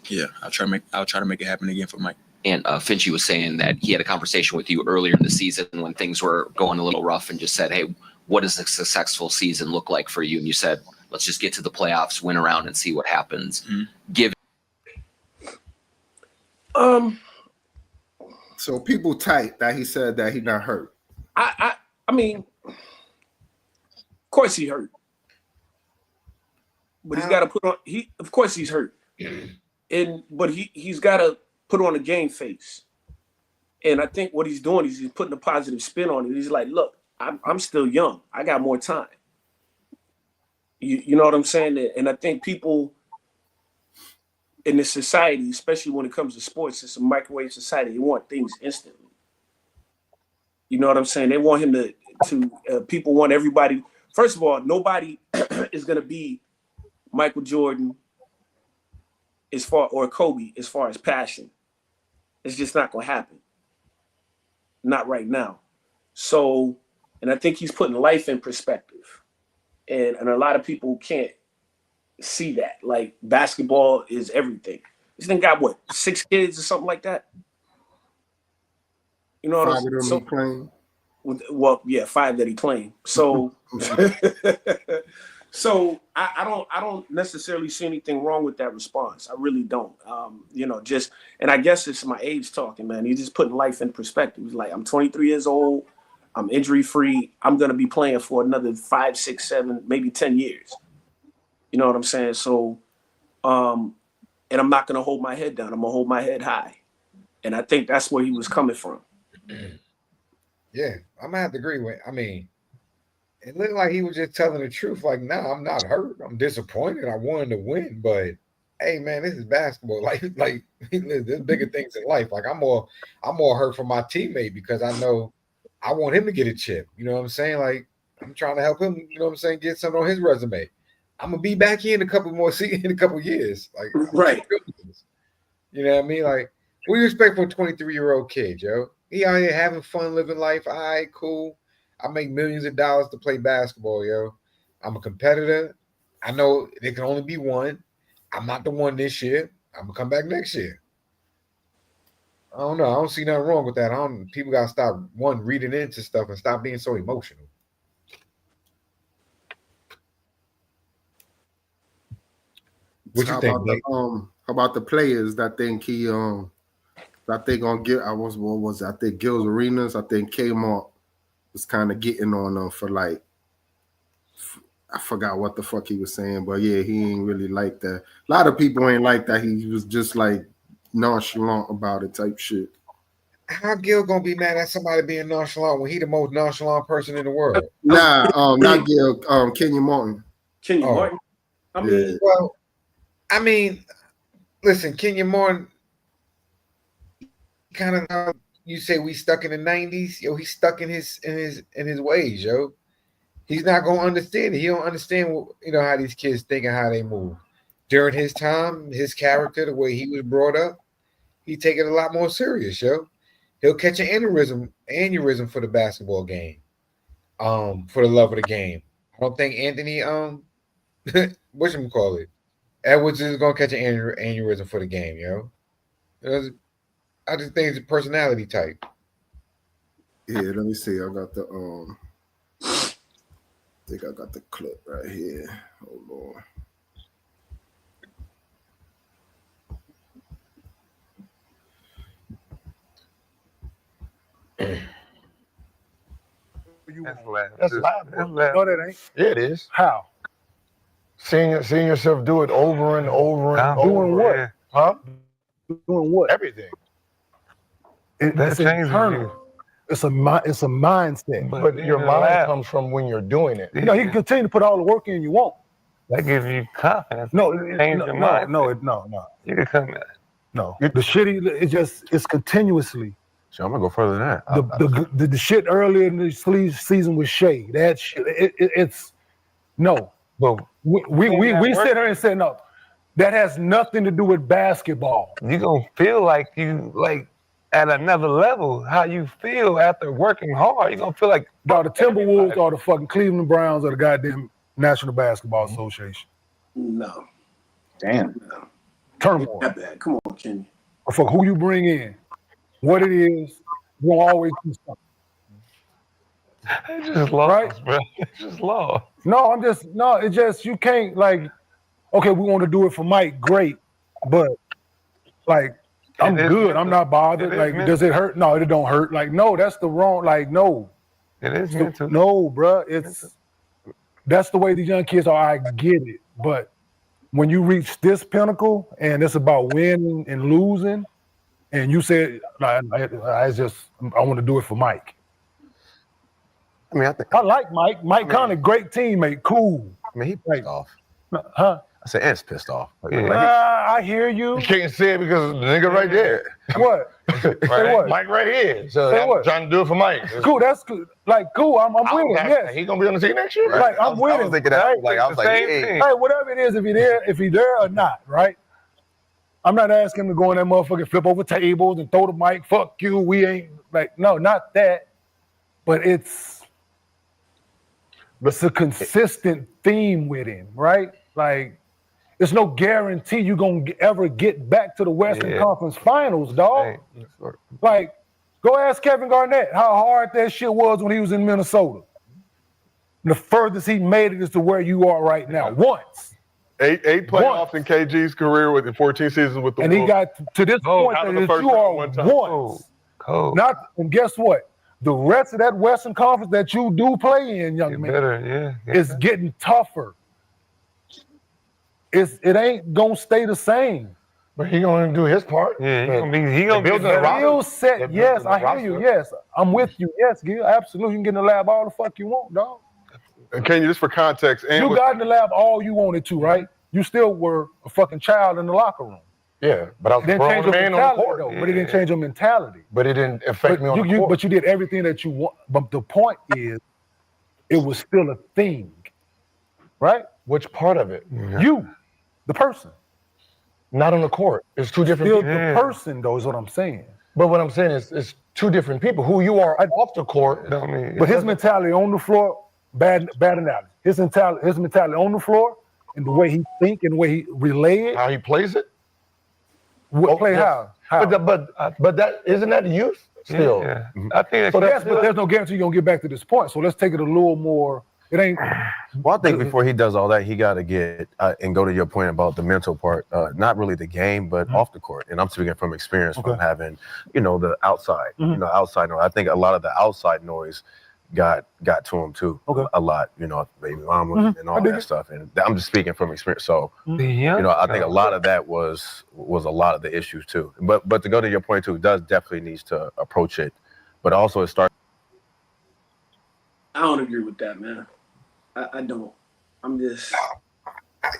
yeah, I'll try to make it happen again for Mike. And Finchie was saying that he had a conversation with you earlier in the season when things were going a little rough and just said, hey, what does a successful season look like for you? And you said, let's just get to the playoffs, win around, and see what happens. Mm-hmm. So people tight that he said that he not hurt. I mean, of course he hurt. But he's got to put on of course he's hurt. But he's got to put on a game face. And I think what he's doing is he's putting a positive spin on it. He's like, look, I'm still young. I got more time. You know what I'm saying? And I think people in this society, especially when it comes to sports, it's a microwave society. They want things instantly. You know what I'm saying? They want him to people want everybody. First of all, nobody is going to be Michael Jordan or Kobe as far as passion. It's just not going to happen. Not right now. So, and I think he's putting life in perspective. And a lot of people can't see that. Like, basketball is everything. This thing got, 6 kids or something like that? You know what I'm saying? So, playing? Well, yeah, 5 that he claimed. So, so I don't necessarily see anything wrong with that response. I really don't. And I guess it's my age talking, man. He's just putting life in perspective. He's like, I'm 23 years old. I'm injury free. I'm going to be playing for another 5, 6, 7, maybe 10 years. You know what I'm saying? So, and I'm not going to hold my head down. I'm going to hold my head high. And I think that's where he was coming from. Yeah, I'm going to have to agree with. I mean, it looked like he was just telling the truth. Like, no, I'm not hurt. I'm disappointed. I wanted to win, but hey, man, this is basketball. Like there's bigger things in life. Like I'm more hurt for my teammate because I know I want him to get a chip. You know what I'm saying? Like I'm trying to help him. You know what I'm saying? Get something on his resume. I'm gonna be back here in a couple years. Like right. You know what I mean? Like what do you expect from a 23-year-old kid, Joe? He out here having fun, living life. All right, cool. I make millions of dollars to play basketball, yo. I'm a competitor. I know there can only be one. I'm not the one this year. I'm gonna come back next year. I don't know. I don't see nothing wrong with that. People gotta stop reading into stuff and stop being so emotional. What you think, Nick? How about the players that think he that they gonna get? I think Gil's Arenas. I think Kmart was kind of getting on them for like. I forgot what the fuck he was saying, but yeah, he ain't really like that. A lot of people ain't like that. He was just like nonchalant about it type shit. How Gil gonna be mad at somebody being nonchalant when he the most nonchalant person in the world? Nah, not Gil. Kenyon Martin. Kenyon Martin. I mean, listen, Kenyon Martin. Kind of, you say we stuck in the 90s, yo. He's stuck in his ways, yo. He's not gonna understand it. He don't understand how these kids think and how they move. During his time, his character, the way he was brought up, he take it a lot more serious, yo. He'll catch an aneurysm for the basketball game, for the love of the game. I don't think Anthony whatchamacallit, Edwards is gonna catch an aneurysm for the game, yo. I just think it's a personality type. Yeah, let me see. I got the I think I got the clip right here. Hold on. That's live. No, that ain't. Yeah, it is. How? Seeing yourself do it over and over and over. Doing what? Yeah. Huh? Doing what? Everything. It's internal. It's a mindset. But your mind comes from when you're doing it. You know, you can continue to put all the work in you want. That gives you confidence. No. You can come in. No. The shitty, it's continuously. So I'm gonna go further than that. The shit earlier in the season was Shea. That shit, it's no. But we sit here and say no. That has nothing to do with basketball. You gonna feel like you at another level. How you feel after working hard? You gonna feel like the Timberwolves or the fucking Cleveland Browns or the goddamn National Basketball Association. No. Damn. No. Turmoil. That bad. Come on, Kenny. Or for who you bring in, what it is, you'll always do something. It's just lost, right? Bro. It's just lost. No, it's just you can't okay, we want to do it for Mike, great, but I'm good. I'm not bothered. Does it hurt? No, it don't hurt. No, that's the wrong. No. It is mental. No, bro. That's the way these young kids are. I get it, but when you reach this pinnacle and it's about winning and losing, and you said, I want to do it for Mike. I mean, I like Mike. Mike Conley, great teammate, cool. I mean, he pissed off. Huh? I said, Ant's pissed off. I hear you. You can't say it because the nigga right there. What? Right? What? Mike right here. So I'm trying to do it for Mike. Cool. That's cool. Cool. I'm with him. Yes. He gonna be on the team next year. Right. I'm with him. I was thinking that. I was like, hey, whatever it is, if he's there or not, right? I'm not asking him to go in that motherfucker, flip over tables and throw the mic. Fuck you. We ain't no, not that. But it's a consistent theme with him, right? There's no guarantee you're going to ever get back to the Western Conference Finals, dog. Go ask Kevin Garnett how hard that shit was when he was in Minnesota. The furthest he made it is to where you are right now. Once. Eight playoffs in KG's career with the 14 seasons with the Wolves. And he got to this point that you are once. Cold. And guess what? The rest of that Western Conference that you do play in, young man, is getting tougher. It ain't gonna stay the same. But he gonna do his part. Yeah, he gonna build a skill set. Yes, I hear you. Yes, I'm with you. Yes, Gil, absolutely. You can get in the lab all the fuck you want, dog. And can you, just for context, you got in the lab all you wanted to, right? You still were a fucking child in the locker room. Yeah, but I was a grown man on the court. Though, but it didn't change your mentality. But it didn't affect me on the court. But you did everything that you want. But the point is, it was still a thing, right? Which part of it? You, the person. Not on the court. It's two different people. The person, though, is what I'm saying. But what I'm saying is, it's two different people. Who you are off the court. But his mentality on the floor, bad analogy. His mentality on the floor, and the way he think and the way he relay it. How he plays it. How? But that isn't that youth still. Yeah. I think but there's no guarantee you're gonna get back to this point. So let's take it a little more. It ain't. Well, I think before he does all that, he got to get and go to your point about the mental part. Not really the game, but off the court. And I'm speaking from experience from having, the outside. Outside noise. I think a lot of the outside noise got to him too. A lot. Baby mama and all that stuff. And I'm just speaking from experience. So I think a lot of that was a lot of the issues too. But to go to your point too, Does definitely needs to approach it, but also it starts. I don't agree with that, man. I don't. I'm just.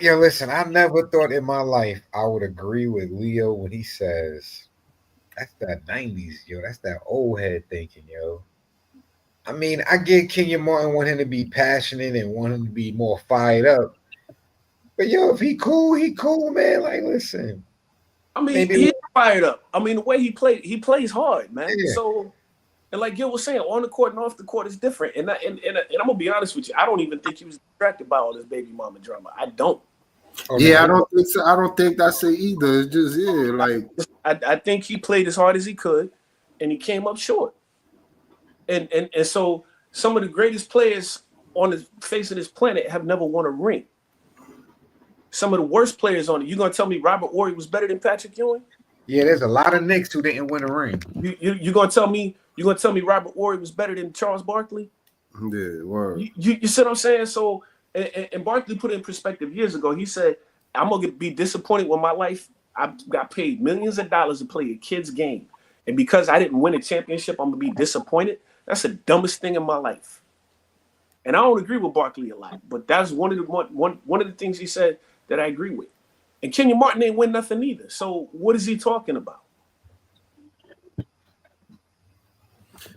Listen, I never thought in my life I would agree with Leo when he says, that's that 90s, that's that old head thinking, I mean, I get Kenyon Martin want him to be passionate and want him to be more fired up. But if he cool, man. Listen. I mean, he's fired up. I mean, the way he plays hard, man. Yeah. So And like Gil was saying, on the court and off the court is different. And I'm gonna be honest with you, I don't even think he was distracted by all this baby mama drama. I don't. Yeah, I don't think so. I don't think that's it either. It's just like I think he played as hard as he could, and he came up short. And so some of the greatest players on the face of this planet have never won a ring. Some of the worst players on it. You gonna tell me Robert Horry was better than Patrick Ewing? Yeah, there's a lot of Knicks who didn't win a ring. You gonna tell me Robert Horry was better than Charles Barkley? Yeah, word. You see what I'm saying? So and Barkley put it in perspective years ago. He said, "I'm gonna be disappointed with my life. I got paid millions of dollars to play a kid's game, and because I didn't win a championship, I'm gonna be disappointed. That's the dumbest thing in my life." And I don't agree with Barkley a lot, but that's one of the things he said that I agree with. And Kenyon Martin ain't win nothing either. So what is he talking about?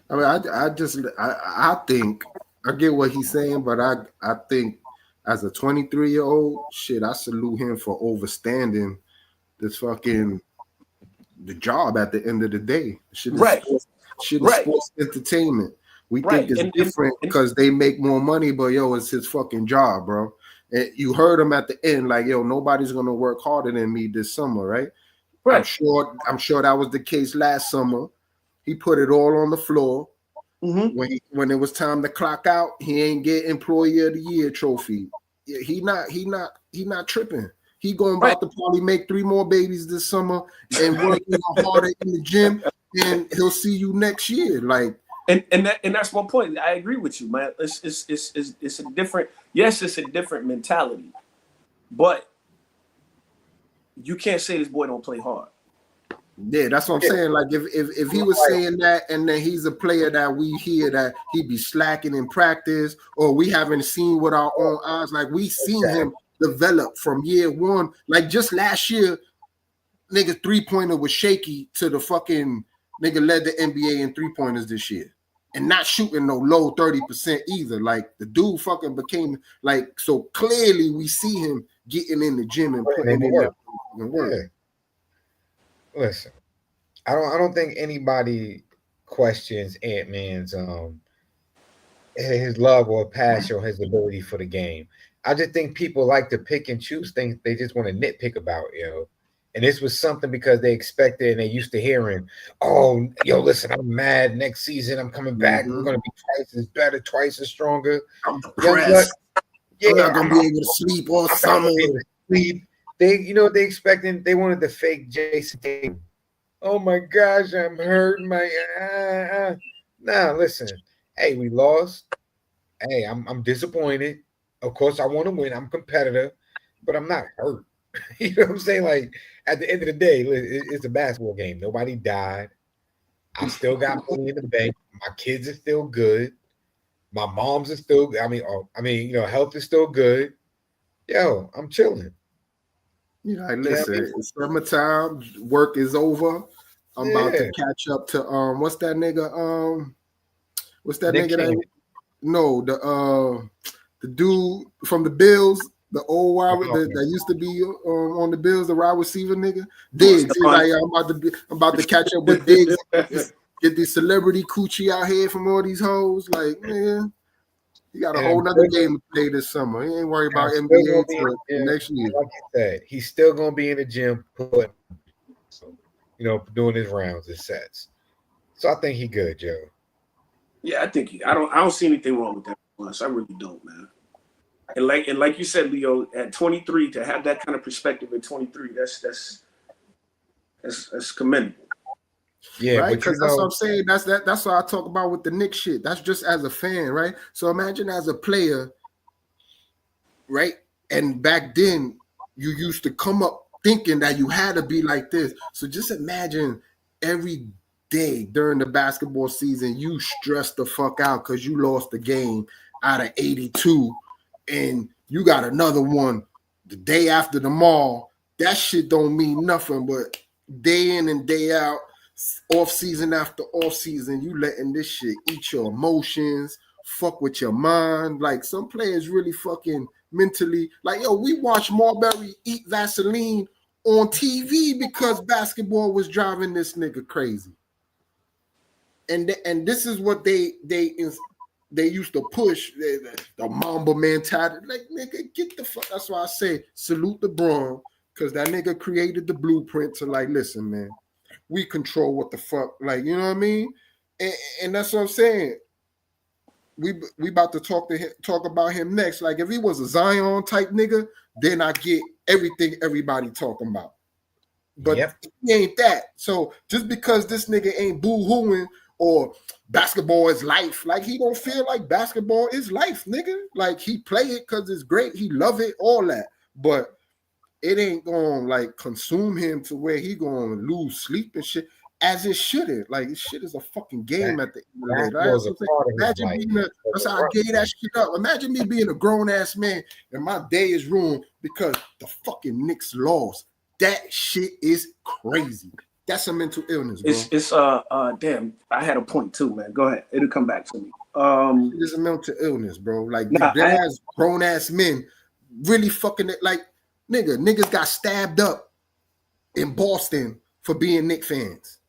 I mean, I think I get what he's saying, but I think as a 23-year-old, shit, I salute him for overstanding this fucking the job at the end of the day. Shit is sports entertainment. We think it's different because they make more money, but it's his fucking job, bro. And you heard him at the end, like, nobody's gonna work harder than me this summer, right? I'm sure that was the case last summer. He put it all on the floor. Mm-hmm. When it was time to clock out, he ain't get Employee of the Year trophy. He not tripping. He going about to probably make 3 more babies this summer and work harder in the gym, and he'll see you next year. Like, and that's my point. I agree with you, man. It's a different. Yes, it's a different mentality, but you can't say this boy don't play hard. Yeah, that's what I'm saying. Like, if he was saying that, and then he's a player that we hear that he be slacking in practice, or we haven't seen with our own eyes, like we seen him develop from year one. Like just last year, nigga 3-pointer was shaky to the fucking nigga led the NBA in 3-pointers this year. And not shooting no low 30% either. Like the dude fucking became like, so clearly we see him getting in the gym and putting in work. Yeah. Listen, I don't think anybody questions Ant-Man's his love or passion or his ability for the game. I just think people like to pick and choose things they just want to nitpick about, And this was something because they expected and they used to hearing, "Oh, listen, I'm mad. Next season, I'm coming back. Mm-hmm. We're going to be twice as better, twice as stronger." I'm depressed. I'm not going to be able to sleep all summer. Sleep. They wanted the fake Jason Tatum. Oh my gosh, I'm hurt. Nah, listen. Hey, we lost. Hey, I'm disappointed. Of course, I want to win. I'm competitive, but I'm not hurt. You know what I'm saying? Like, at the end of the day, it's a basketball game. Nobody died. I still got money in the bank. My kids are still good. My mom's are still good. Health is still good. I'm chilling. Listen, it's summertime. Work is over. I'm about to catch up to what's that nigga? What's that Nick nigga King. The dude from the Bills. The old wide that used to be on the Bills, the wide receiver nigga, Diggs. He's like, I'm about to catch up with Diggs. Get the celebrity coochie out here from all these hoes. Like, man, he got a whole nother game to play this summer. He ain't worried about NBA till next year. Like you said, he's still gonna be in the gym, doing his rounds, his sets. So I think he good, Joe. Yeah, I think I don't see anything wrong with that. I really don't, man. And like you said, Leo, at 23, to have that kind of perspective at 23, that's commendable. Yeah, right. Because that's what I'm saying. That's what I talk about with the Knicks shit. That's just as a fan, right? So imagine as a player, right? And back then, you used to come up thinking that you had to be like this. So just imagine every day during the basketball season, you stressed the fuck out because you lost the game out of 82. And you got another one the day after tomorrow. That shit don't mean nothing, but day in and day out, off season after off season, you letting this shit eat your emotions, fuck with your mind. Like some players really fucking mentally, like, we watched Marbury eat Vaseline on TV because basketball was driving this nigga crazy. and this is what they used to push the Mamba mentality. Like, nigga, get the fuck. That's why I say salute LeBron, because that nigga created the blueprint to, like, listen, man, we control what the fuck, like, you know what I mean? And that's what I'm saying. We about to talk about him next. Like, if he was a Zion type nigga, then I get everything everybody talking about. But he ain't that. So just because this nigga ain't boo-hooing or basketball is life, like, he don't feel like basketball is life, nigga. Like, he play it because it's great. He love it, all that. But it ain't gonna, like, consume him to where he gonna lose sleep and shit, as it shouldn't. Like, this shit is a fucking game at the end of the day. Right? Imagine being that's how I gave that shit up. Imagine me being a grown-ass man and my day is ruined because the fucking Knicks lost. That shit is crazy. That's a mental illness, bro. It's damn, I had a point too, man. Go ahead. It'll come back to me. It's a mental illness, bro. Like, grown ass men really fucking it. Like, niggas got stabbed up in Boston for being Knicks fans.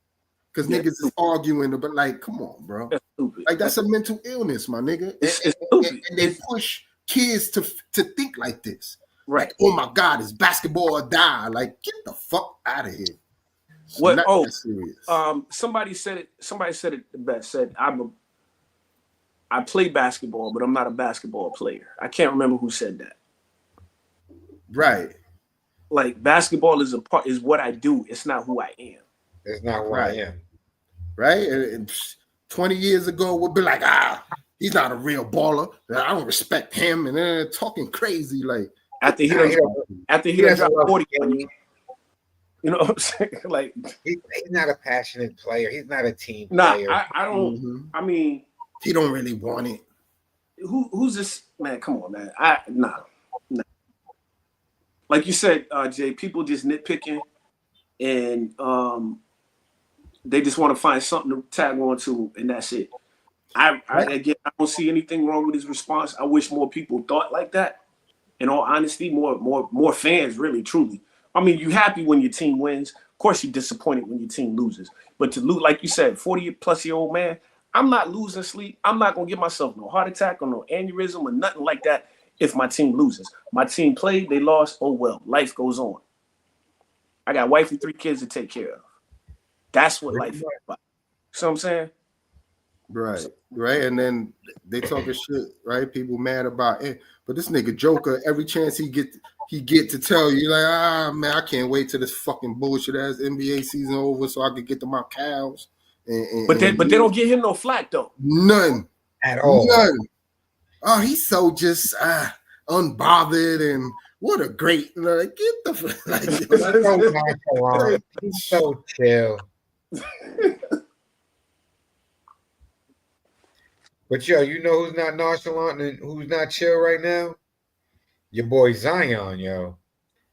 Because niggas is arguing, but, like, come on, bro. That's stupid. Like, that's a mental illness, my nigga. It's and they push kids to think like this. Right. Like, oh my God, it's basketball or die. Like, get the fuck out of here. It's what? not that serious. Somebody said it the best. Said I play basketball, but I'm not a basketball player. I can't remember who said that. Right. Like, basketball is what I do. It's not who I am. It's not who I am. Right? And 20 years ago, we'd be like, he's not a real baller. I don't respect him. And then talking crazy, like, after he dropped 40 on you. You know what I'm saying? Like, he's not a passionate player. He's not a team player. I don't. Mm-hmm. I mean, he don't really want it. Who's this man? Come on, man. Nah. Like you said, Jay, people just nitpicking, and they just want to find something to tag on to, and that's it. I don't see anything wrong with his response. I wish more people thought like that. In all honesty, more fans, really, truly. I mean, you happy when your team wins. Of course, you're disappointed when your team loses. But to lose, like you said, 40-plus-year-old man, I'm not losing sleep. I'm not going to give myself no heart attack or no aneurysm or nothing like that if my team loses. My team played, they lost, oh well. Life goes on. I got a wife and 3 kids to take care of. That's what life is about. You know what I'm saying? Right. And then they talking shit, right? People mad about it. But this nigga Joker, every chance he get to tell you, like, man, I can't wait till this fucking bullshit ass NBA season over so I can get to my cows. But they don't get him no flack though. None at all. None. Oh, he's so just unbothered, and what a great, like, get the like, he's so chill. But yo, you know who's not nonchalant and who's not chill right now? Your boy Zion, yo.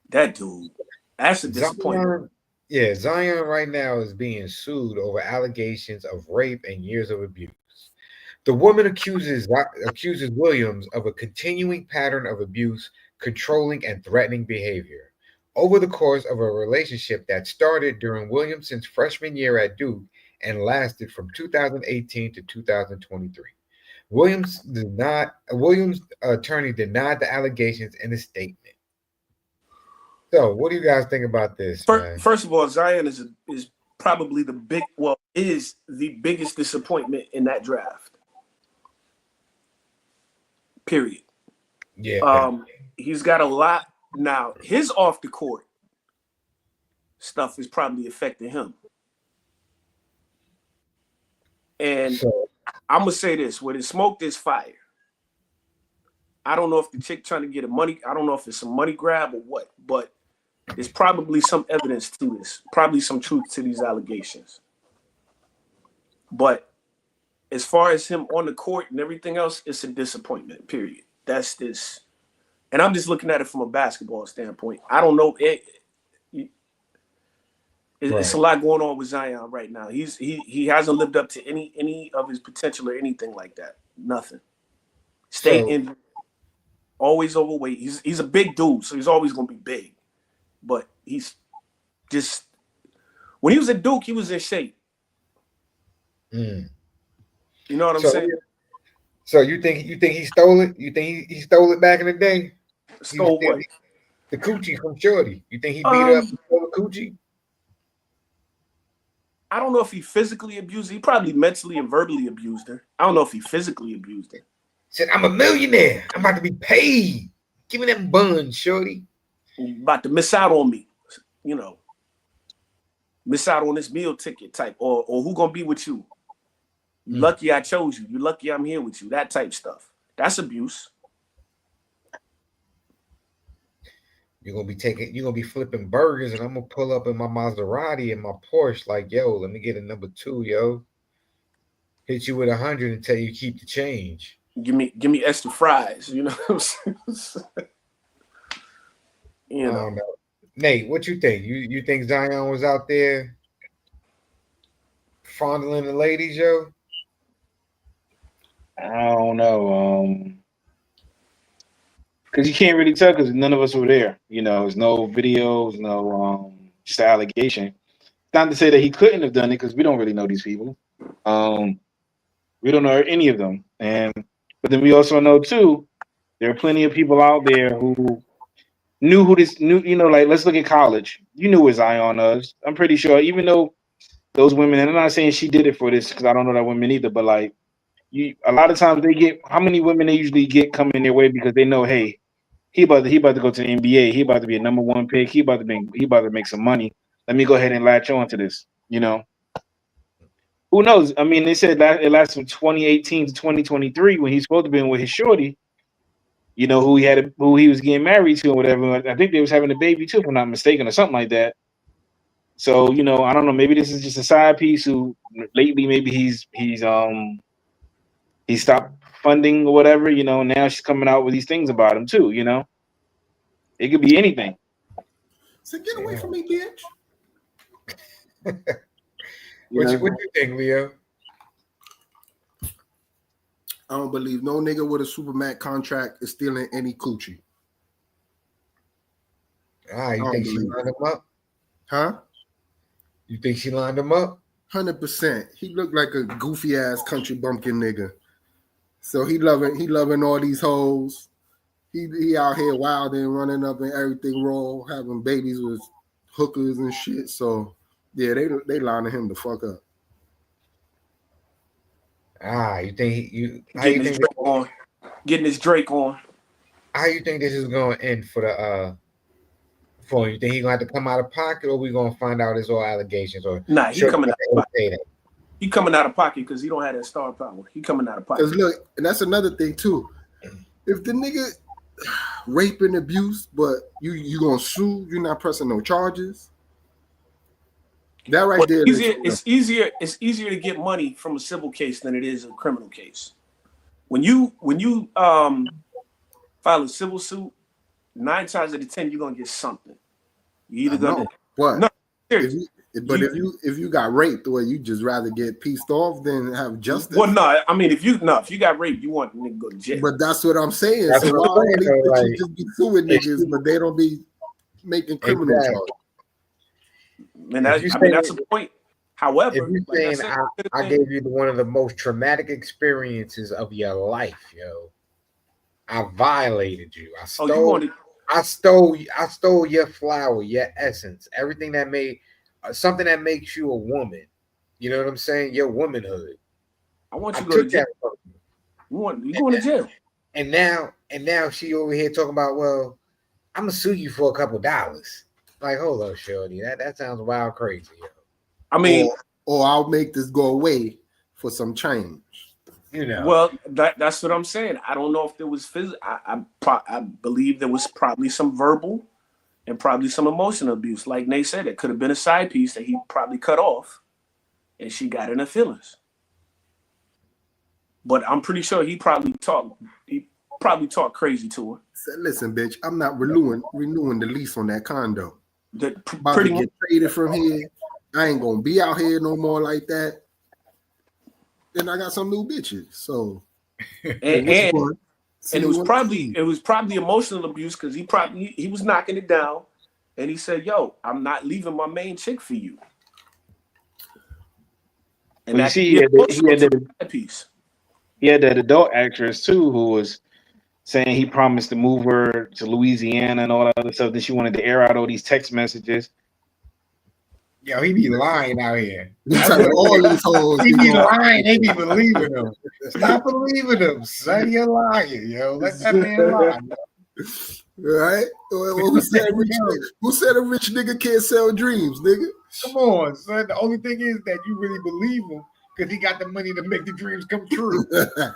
That dude. That's a disappointment. Zion right now is being sued over allegations of rape and years of abuse. The woman accuses Williams of a continuing pattern of abuse, controlling and threatening behavior over the course of a relationship that started during Williamson's freshman year at Duke and lasted from 2018 to 2023. Williams' attorney denied the allegations in a statement. So, what do you guys think about this? First of all, Zion is probably is the biggest disappointment in that draft. Period. Yeah. He's got a lot now. His off the court stuff is probably affecting him. And I'm gonna say this: where there's smoke, there's fire. I don't know if the chick trying to get I don't know if it's some money grab or what, but there's probably some evidence to this, probably some truth to these allegations. But as far as him on the court and everything else, it's a disappointment, period. That's this. And I'm just looking at it from a basketball standpoint. I don't know. It's a lot going on with Zion right now. He hasn't lived up to any of his potential or anything like that. Nothing. In, always overweight. He's a big dude, so he's always going to be big. But he's just, when he was at Duke, he was in shape. Mm. You know what I'm saying? So you think he stole it? You think he stole it back in the day? Stole what? The coochie from Shorty. You think he beat her up and stole the coochie? I don't know if he physically abused her. He probably mentally and verbally abused her. I don't know if he physically abused her. Said, I'm a millionaire. I'm about to be paid. Give me them buns, Shorty. You about to miss out on me. You know. Miss out on this meal ticket type. Or who gonna be with you? You lucky I chose you. You lucky I'm here with you. That type stuff. That's abuse. You're gonna be flipping burgers, and I'm gonna pull up in my Maserati and my Porsche, like, yo, let me get a number 2, yo. Hit you with 100 and tell you keep the change. Give me extra fries, you know what I'm saying? You know. Nate, what you think? You think Zion was out there fondling the ladies, yo? I don't know. Because you can't really tell because none of us were there. You know, there's no videos, no just an allegation. It's not to say that he couldn't have done it because we don't really know these people. We don't know any of them. But then we also know too, there are plenty of people out there who knew, you know, like let's look at college. You knew what Zion was. I'm pretty sure, even though those women, and I'm not saying she did it for this because I don't know that women either, but like a lot of times they get how many women they usually get coming their way because they know, hey, he about to go to the NBA. He about to be a number 1 pick. He about to make some money. Let me go ahead and latch on to this. You know, who knows? I mean, they said that it lasts from 2018 to 2023 when he's supposed to be with his shorty. You know, who he was getting married to or whatever. I think they was having a baby too, if I'm not mistaken, or something like that. So, you know, I don't know. Maybe this is just a side piece. Who lately maybe he stopped funding or whatever. You know, now she's coming out with these things about him too. You know, it could be anything. So get away from me, bitch. What you think, Leo? I don't believe no nigga with a Supermax contract is stealing any coochie. You think she lined him up? Huh? You think she lined him up? 100%. He looked like a goofy ass country bumpkin nigga. So he loving all these hoes. He out here wilding, running up and everything raw, having babies with hookers and shit. So yeah, they lining him the fuck up. You think getting his Drake on. How you think this is going to end for the for him? You think he's going to have to come out of pocket, or we going to find out it's all allegations? Or nah, he coming out of pocket. He coming out of pocket because he don't have that star power. He coming out of pocket. Because look, and that's another thing too. If the nigga rape and abuse, but you gonna sue, you're not pressing no charges. That right there. It's easier to get money from a civil case than it is a criminal case. When you file a civil suit, 9 times out of 10 you're gonna get something. You either gonna what? No, if you got raped, or you just rather get pieced off than have justice. Well, no, I mean if you got raped, you want nigga to go to jail. But that's what I'm saying. So why don't they just be suing niggas, but they don't be making criminal charges? And that's the point. However, if you're saying I gave you one of the most traumatic experiences of your life, yo, I violated you. I stole your flower, your essence, everything that made something that makes you a woman. You know what I'm saying? Your womanhood. I want you to go to jail. You going to jail? And now she over here talking about, well, I'm gonna sue you for a couple dollars. Like, hold up, shorty. That sounds wild crazy. Yo. I mean, or I'll make this go away for some change. You know. Well, that's what I'm saying. I don't know if there was physical. I believe there was probably some verbal and probably some emotional abuse. Like Nate said, it could have been a side piece that he probably cut off, and she got in her feelings. But I'm pretty sure he probably talked crazy to her. Said, listen, bitch, I'm not renewing the lease on that condo. About Pretty to get traded from here. I ain't gonna be out here no more like that. Then I got some new bitches. So and it was probably emotional abuse because he was knocking it down, and he said, "Yo, I'm not leaving my main chick for you." And you that see, could be a piece. He had that adult actress too who was saying he promised to move her to Louisiana and all that other stuff. Then she wanted to air out all these text messages. Yo, he be lying out here. He telling all these hoes. He be lying. They be believing him. Stop believing him, son. You're lying, yo. Let that man lie. Right? Who said a rich nigga can't sell dreams, nigga? Come on, son. The only thing is that you really believe him because he got the money to make the dreams come true.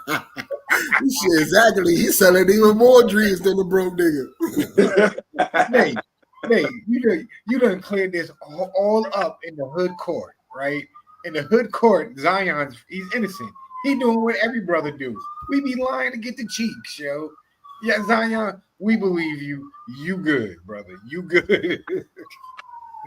Shit, exactly. He's selling even more dreams than the broke nigga. Nate, you done cleared this all up in the hood court, right? In the hood court, he's innocent. He doing what every brother do. We be lying to get the cheeks, yo. Yeah, Zion, we believe you. You good, brother. You good.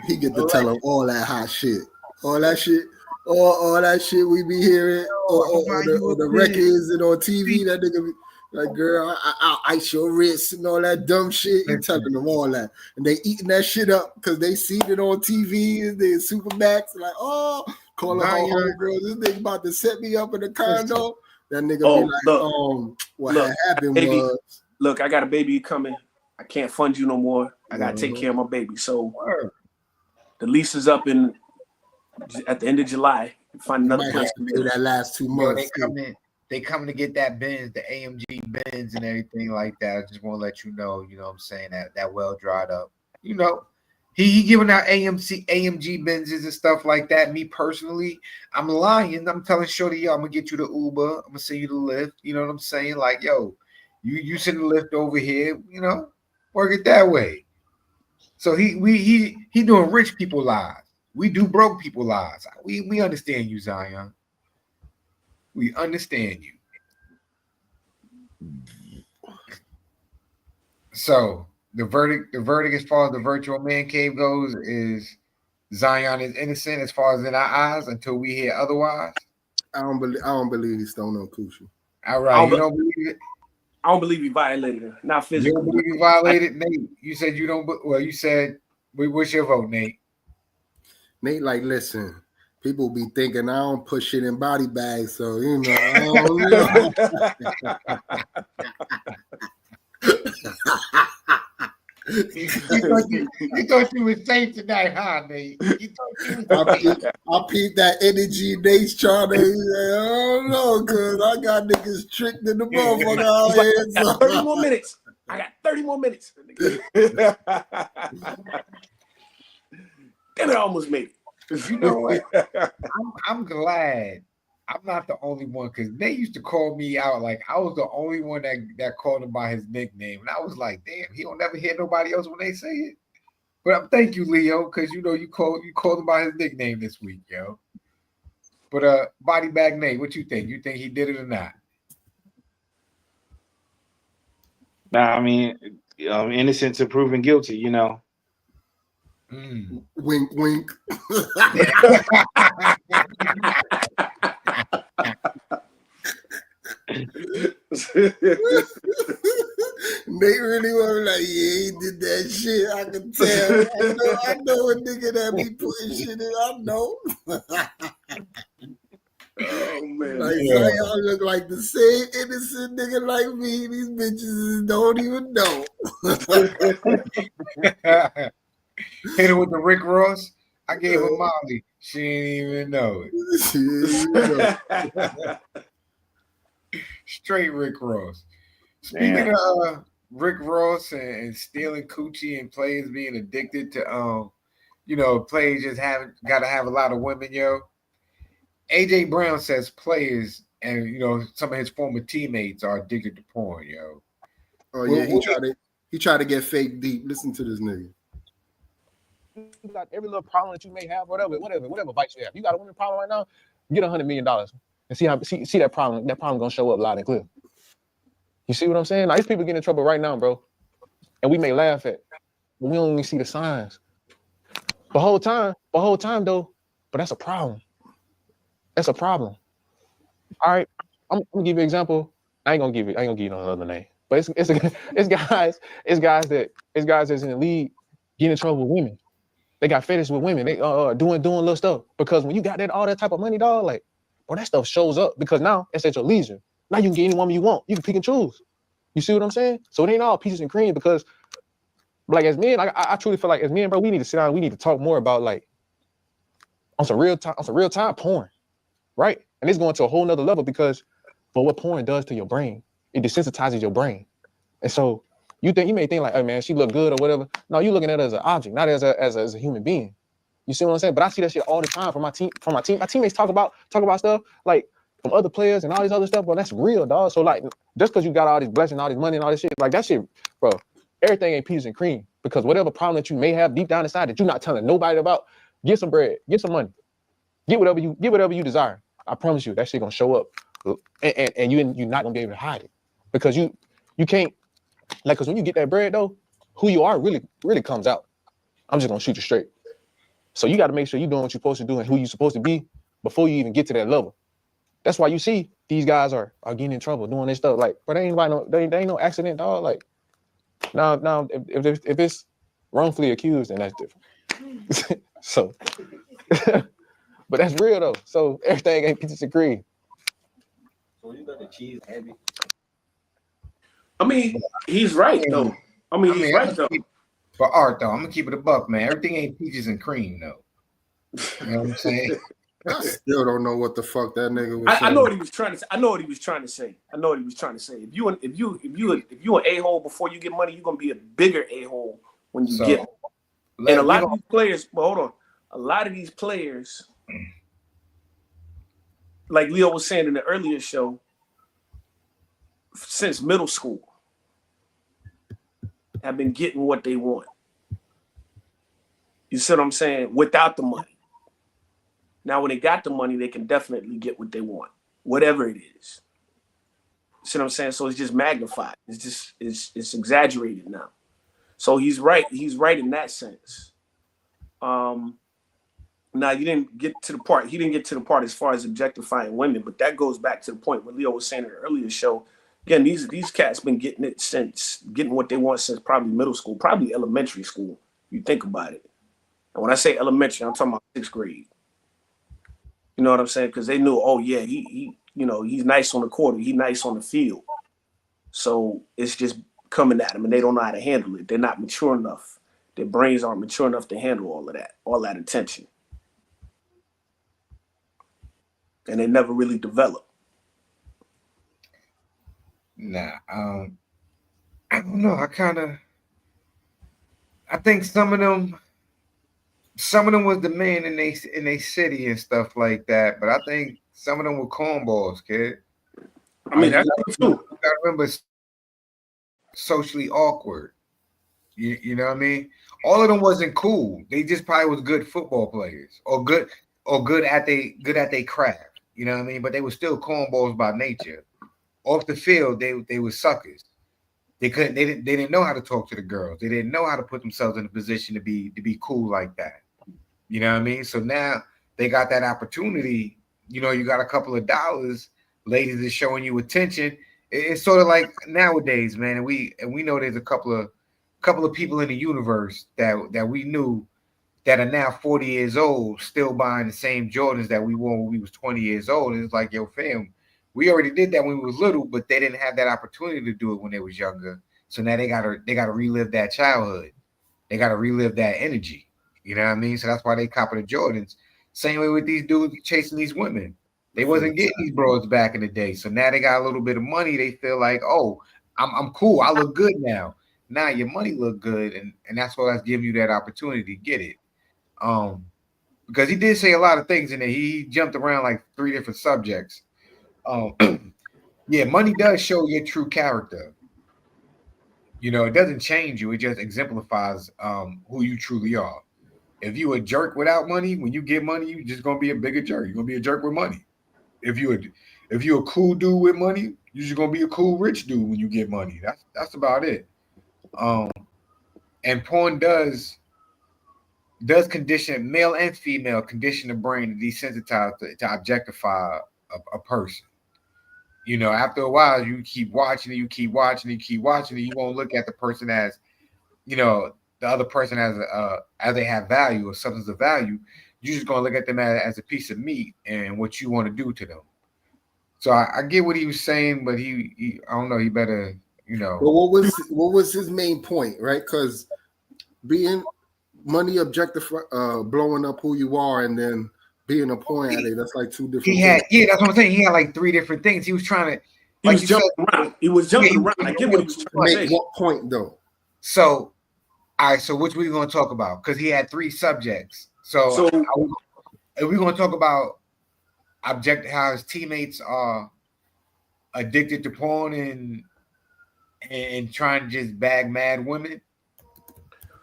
He get to tell him all that hot shit. All that shit. All that shit we be hearing on the records and on TV. That nigga be like, girl, I'll ice your wrists and all that dumb shit. He telling them all that. And they eating that shit up because they seen it on TV and they Supermax. Like, calling her homegirl. This nigga about to set me up in the condo. That nigga be like, what happened was. Look, I got a baby coming. I can't fund you no more. I got to take care of my baby. So the lease is up at the end of July. Find another place to do that last 2 months. They coming to get that Benz, the AMG Benz and everything like that. I just want to let you know what I'm saying, that well dried up. You know, he giving out AMG Benzes and stuff like that. Me personally, I'm lying. I'm telling Shorty, yo, I'm gonna get you the Uber. I'm gonna send you the Lyft. You know what I'm saying? Like, yo, you send the Lyft over here. You know, work it that way. So he doing rich people lives. We do broke people lives. We understand you, Zion. We understand you. So the verdict as far as the virtual man cave goes is Zion is innocent as far as in our eyes until we hear otherwise. I don't believe he's stoned on Coochie. All right, you don't believe it? I don't believe he violated her. Not physically. You don't believe he violated, Nate? You said you don't. Well, you said. What's your vote, Nate? Nate, like, listen. People be thinking I don't put shit in body bags, so you know. I don't know. You thought you was safe tonight, huh, Nate? I peeped that energy Nate's trying to. I don't know, cause I got niggas tricked in the motherfucker out here. So. 30 more minutes. I got 30 more minutes. Damn it, I almost made it. You know what? I'm glad I'm not the only one because they used to call me out like I was the only one that called him by his nickname, and I was like, damn, he don't never hear nobody else when they say it. But thank you, Leo, because you called him by his nickname this week, yo. But body bag Nate, what you think? You think he did it or not? Nah, I mean, innocent to proven guilty, you know. Wink, wink. Nate really was like, yeah, he did that shit. I can tell. I know a nigga that be putting shit in. I know. Oh man, like y'all look like the same innocent nigga like me. These bitches don't even know. Hit her with the Rick Ross. I gave her Molly. She didn't even know it. Straight Rick Ross. Speaking of Rick Ross and stealing coochie and players being addicted to players just gotta have a lot of women, yo. AJ Brown says players and some of his former teammates are addicted to porn, yo. Oh yeah, he tried to get fake deep. Listen to this nigga. You got every little problem that you may have, whatever vice you have. You got a woman problem right now, get $100 million and see that problem. That problem gonna show up loud and clear. You see what I'm saying? Like, these people getting in trouble right now, bro. And we may laugh at, but we don't even see the signs. The whole time though, but that's a problem. That's a problem. All right, I'm gonna give you an example. I ain't gonna give you no other name. But it's guys that's in the league getting in trouble with women. They got fetish with women. They doing little stuff because when you got all that type of money, dog, like Bro, that stuff shows up because now it's at your leisure. Now you can get any woman you want. You can pick and choose. You see what I'm saying? So it ain't all peaches and cream because, like, as men, I truly feel like as men, bro, we need to sit down. We need to talk more about like on some real time porn, right? And it's going to a whole nother level because, but what porn does to your brain, it desensitizes your brain. And so you may think like, hey man, she look good or whatever. No, you looking at her as an object, not as a human being. You see what I'm saying? But I see that shit all the time from my team. My teammates talk about stuff like from other players and all these other stuff. Bro, that's real, dog. So like, just because you got all these blessings, all this money, and all this shit, like that shit, bro. Everything ain't peaches and cream because whatever problem that you may have deep down inside that you're not telling nobody about, get some bread, get some money, get whatever you desire. I promise you, that shit gonna show up, and you're not gonna be able to hide it because you can't. Like, because when you get that bread, though, who you are really comes out. I'm just going to shoot you straight. So you got to make sure you're doing what you're supposed to do and who you're supposed to be before you even get to that level. That's why you see these guys are getting in trouble doing this stuff. Like, but they ain't no accident, dog. Like, now, if it's wrongfully accused, then that's different. So, but that's real, though. So everything ain't peaches and cream. So you got the cheese heavy. I mean, he's right though. He's right though. For art though, I'm gonna keep it a buck, man. Everything ain't peaches and cream though. You know what I'm saying? I still don't know what the fuck that nigga was saying. I know what he was trying to say. I know what he was trying to say. If you an a-hole before you get money, you're gonna be a bigger a-hole when you get it. And a lot of these players, but hold on, a lot of these players, like Leo was saying in the earlier show, since middle school, have been getting what they want. You see what I'm saying? Without the money. Now, when they got the money, they can definitely get what they want, whatever it is. You see what I'm saying? So it's just magnified. It's exaggerated now. So he's right. He's right in that sense. Now you didn't get to the part. He didn't get to the part as far as objectifying women, but that goes back to the point what Leo was saying in the earlier show. Again, these cats been getting what they want since probably middle school, probably elementary school. You think about it. And when I say elementary, I'm talking about 6th grade. You know what I'm saying? Because they knew, oh yeah, he's nice on the court, he's nice on the field. So it's just coming at them, and they don't know how to handle it. They're not mature enough. Their brains aren't mature enough to handle all that attention, and they never really develop. Nah, I don't know. I think some of them was the man in they city and stuff like that. But I think some of them were cornballs, kid. I mean, that's true. You gotta remember, socially awkward. You know what I mean? All of them wasn't cool. They just probably was good football players or good at they craft. You know what I mean? But they were still cornballs by nature. Off the field, they were suckers. They didn't know how to talk to the girls. They didn't know how to put themselves in a position to be cool like that. You know what I mean? So now they got that opportunity. You know, you got a couple of dollars, ladies is showing you attention. It's sort of like nowadays, man. And we know there's a couple of people in the universe that we knew that are now 40 years old, still buying the same Jordans that we wore when we was 20 years old. And it's like, yo, fam, we already did that when we was little, but they didn't have that opportunity to do it when they was younger. So now they gotta relive that childhood. They gotta relive that energy. You know what I mean? So that's why they copy the Jordans. Same way with these dudes chasing these women. They wasn't getting these bros back in the day. So now they got a little bit of money. They feel like, oh, I'm cool. I look good now. Now your money look good, and that's why that's giving you that opportunity to get it. Because he did say a lot of things in there. He jumped around like 3 different subjects. Yeah, money does show your true character. You know, it doesn't change you. It just exemplifies who you truly are. If you a jerk without money, when you get money, you're just gonna be a bigger jerk. You're gonna be a jerk with money. If you're a cool dude with money, you're just gonna be a cool rich dude when you get money. That's about it. And porn does condition, male and female, condition the brain to desensitize to objectify a person. You know, after a while, you keep watching it, you won't look at the person as, you know, the other person as they have value or substance of value. You're just gonna look at them as a piece of meat and what you want to do to them. So I get what he was saying, but he I don't know. He better, you know. But what was his main point, right? Because being money objective, blowing up who you are, and then being a point addict, that's like two different things. Yeah, that's what I'm saying. He had like 3 different things. He was trying to. He was jumping around. He was jumping around. I get what he was trying to say. Make what point though? So, all right. So which we going to talk about? Because he had 3 subjects. So are we going to talk about how his teammates are addicted to porn and trying to just bag mad women?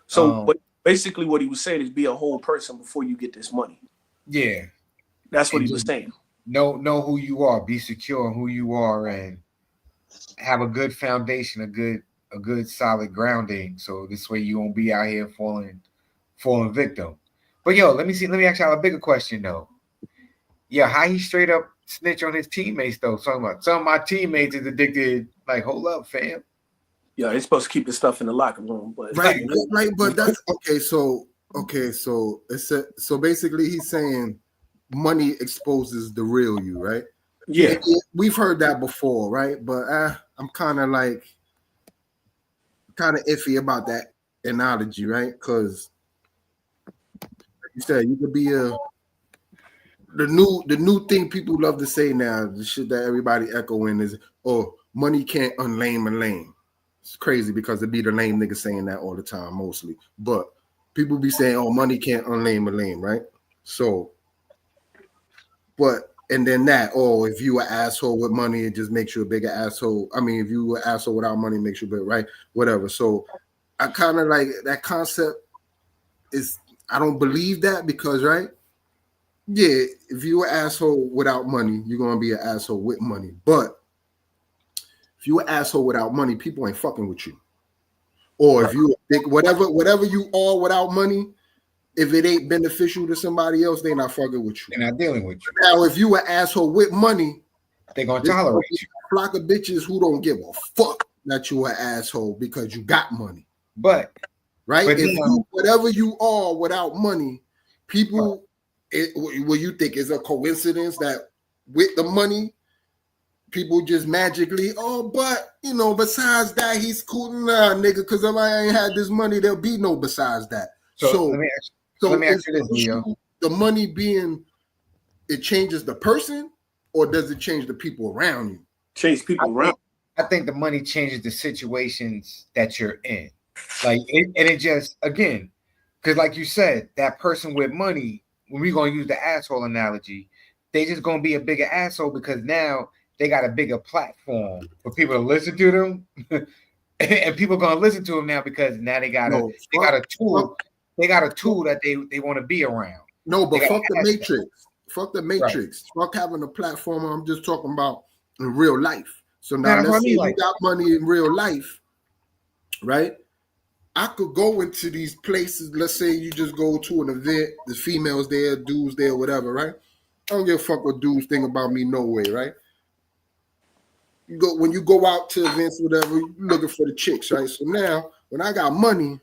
So, but basically, what he was saying is be a whole person before you get this money. Yeah, that's what he was saying. Know who you are, be secure in who you are, and have a good foundation, a good solid grounding. So this way you won't be out here falling victim. But yo, let me ask y'all a bigger question though. Yeah, how he straight up snitch on his teammates though? Talking about some of my teammates is addicted. Like, hold up, fam. Yeah, they're supposed to keep the stuff in the locker room, but right. But that's okay. So so basically, he's saying money exposes the real you, right? Yeah, we've heard that before, right? But I'm kind of iffy about that analogy, right? Because like you said, you could be the new thing people love to say now, the shit that everybody echoing is, oh, money can't unlame a lame. It's crazy because it be the lame nigga saying that all the time, mostly. But people be saying, oh, money can't unlame a lame, right? So, and then that, oh, if you an asshole with money, it just makes you a bigger asshole. I mean, if you an asshole without money, it makes you bigger, right? Whatever. So I kind of like that concept is, I don't believe that because, right? Yeah, if you an asshole without money, you're going to be an asshole with money. But if you an asshole without money, people ain't fucking with you. Or if you whatever you are without money, if it ain't beneficial to somebody else, they not fucking with you. They're not dealing with you. Now, if you an asshole with money, they're gonna tolerate you. A flock of bitches who don't give a fuck that you an asshole because you got money. But if you whatever you are without money, people what you think is a coincidence that with the money, people just magically, but besides that, he's cool. Nah, nigga, because if I ain't had this money, there'll be no besides that. So let me ask you this, Leo. The money being, it changes the person, or does it change the people around you? Change people around. I think the money changes the situations that you're in. Like, it just, again, because like you said, that person with money, when we're going to use the asshole analogy, they just going to be a bigger asshole because now they got a bigger platform for people to listen to them. And people going to listen to them now because now they got a tool. They got a tool that they want to be around. No, but fuck the Matrix. Fuck the Matrix. Right. Fuck having a platform. I'm just talking about in real life. So now let's say you got money in real life, right? I could go into these places. Let's say you just go to an event. The females there, dudes there, whatever, right? I don't give a fuck what dudes think about me, no way, right? When you go out to events, whatever, you're looking for the chicks, right? So now, when I got money,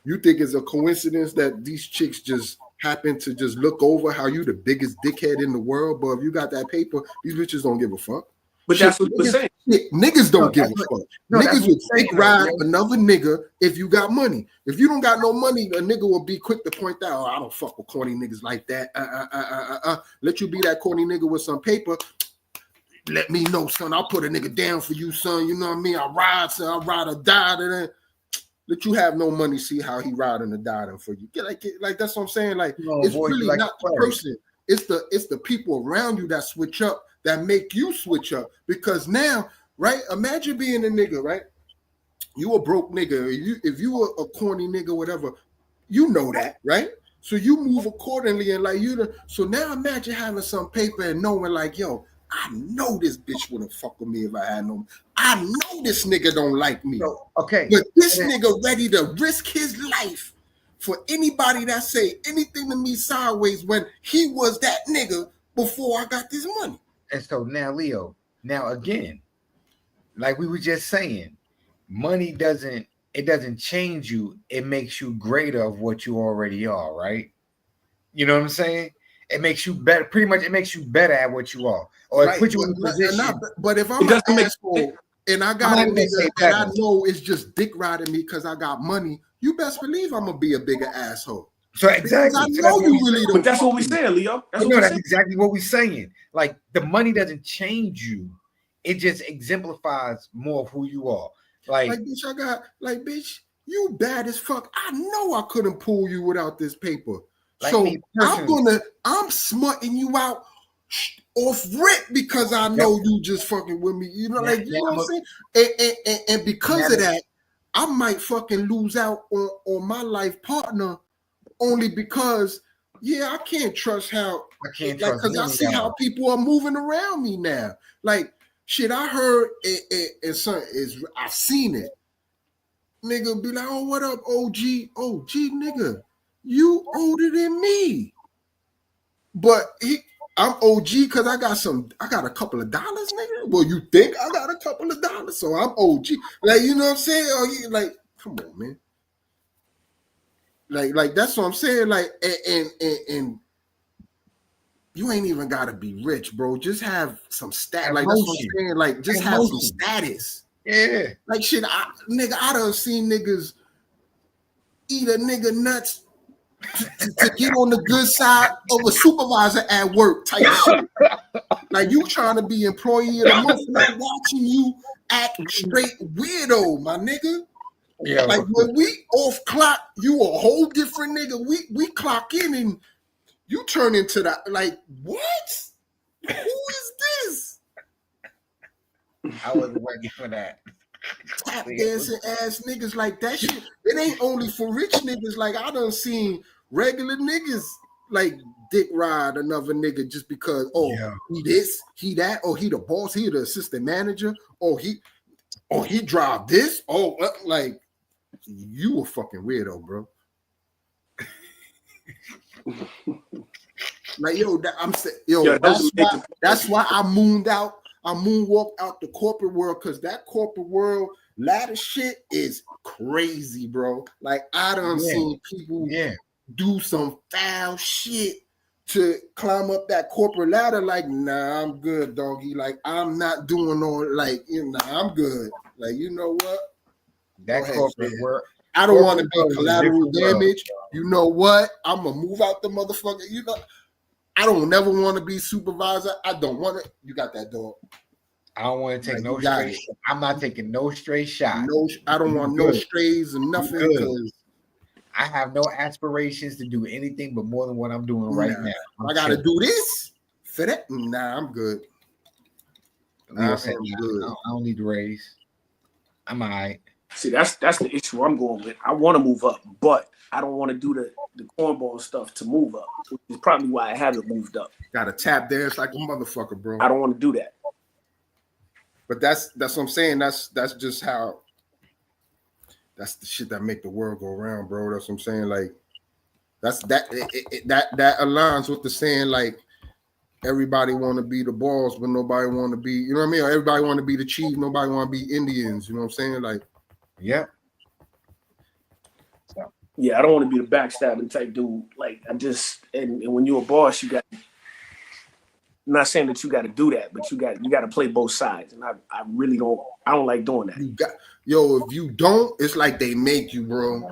you think it's a coincidence that these chicks just happen to just look over how you the biggest dickhead in the world? But if you got that paper, these bitches don't give a fuck. But that's what you're saying. Niggas don't give a fuck. Niggas would dick ride another nigga if you got money. If you don't got no money, a nigga will be quick to point out, I don't fuck with corny niggas like that. Let you be that corny nigga with some paper. Let me know, son. I'll put a nigga down for you, son. You know what I mean? I ride, son. I ride or die. Let you have no money, see how he riding or dying for you. Like that's what I'm saying. Like, it's really not the person. It's the people around you that switch up, that make you switch up. Because now, right? Imagine being a nigga, right? You a broke nigga. If you were a corny nigga, whatever, you know that, right? So you move accordingly and like so now imagine having some paper and knowing like, yo, I know this bitch wouldn't fuck with me if I had no. I know this nigga don't like me. Okay. But this nigga ready to risk his life for anybody that say anything to me sideways when he was that nigga before I got this money. And so now, Leo, again, like we were just saying, money doesn't change you. It makes you greater of what you already are, right? You know what I'm saying? It makes you better. Pretty much, it makes you better at what you are, or it puts you in a position. But if I'm an asshole and I got a nigga that I know is just dick riding me because I got money, you best believe I'm gonna be a bigger asshole. So exactly, I know you really don't. But that's what we saying, Leo. That's exactly what we're saying. Like the money doesn't change you; it just exemplifies more of who you are. Like bitch, you bad as fuck. I know I couldn't pull you without this paper. Like so I'm smutting you out off rip because I know you just fucking with me. You know, know what I'm saying? And because of that, I might fucking lose out on my life partner only because I can't trust how because I see how people are moving around me now. Like shit, I heard I've seen it. Nigga be like, oh, what up, OG? OG, nigga, you older than me. But I'm OG because I got a couple of dollars, nigga. Well, you think I got a couple of dollars, so I'm OG. Like, you know what I'm saying? Like, come on, man. Like that's what I'm saying. Like, and you ain't even gotta be rich, bro. Just have some stat. Like that's what I'm saying. Like, just have some status. Yeah. Like shit, I done seen niggas eat a nigga nuts to get on the good side of a supervisor at work type shit. Like you trying to be employee of the month, like watching you act straight weirdo, my nigga. Yeah. Like when we off clock, you a whole different nigga. We clock in and you turn into that. Like what? Who is this? I wasn't waiting for that. Tap dancing ass niggas like that shit. It ain't only for rich niggas. Like I done seen regular niggas like dick ride another nigga just because he this, he that, or he the boss, he the assistant manager, or he drive this. Like you a fucking weirdo, bro. Like that's why I mooned out. I moonwalked out the corporate world because that corporate world ladder shit is crazy, bro. Like I done seen people do some foul shit to climb up that corporate ladder. Like, nah, I'm good, doggy. Like I'm not doing all I'm good. Like, you know what? That corporate world. I don't want to be collateral damage. You know what? I'm gonna move out the motherfucker. You know. I don't never want to be supervisor. I don't want it. You got that, dog. I don't want to take no straight. I'm not taking no straight shot. No, I don't want no strays and nothing because I have no aspirations to do anything but more than what I'm doing right now. I got to do this for that. Nah, I'm good. I don't need to raise. I'm all right. See, that's the issue I'm going with. I want to move up, but I don't want to do the cornball stuff to move up, which is probably why I haven't moved up. Got to tap dance like a motherfucker, bro. I don't want to do that. But that's what I'm saying. That's just how. That's the shit that make the world go around, bro. That's what I'm saying. Like, that aligns with the saying like, everybody want to be the boss, but nobody want to be. You know what I mean? Or everybody want to be the chief. Nobody want to be Indians. You know what I'm saying? Like. Yeah. Yeah, I don't want to be the backstabbing type dude. Like I just and when you're a boss, you got. I'm not saying that you got to do that, but you got to play both sides, and I really don't. I don't like doing that. If you don't, it's like they make you, bro.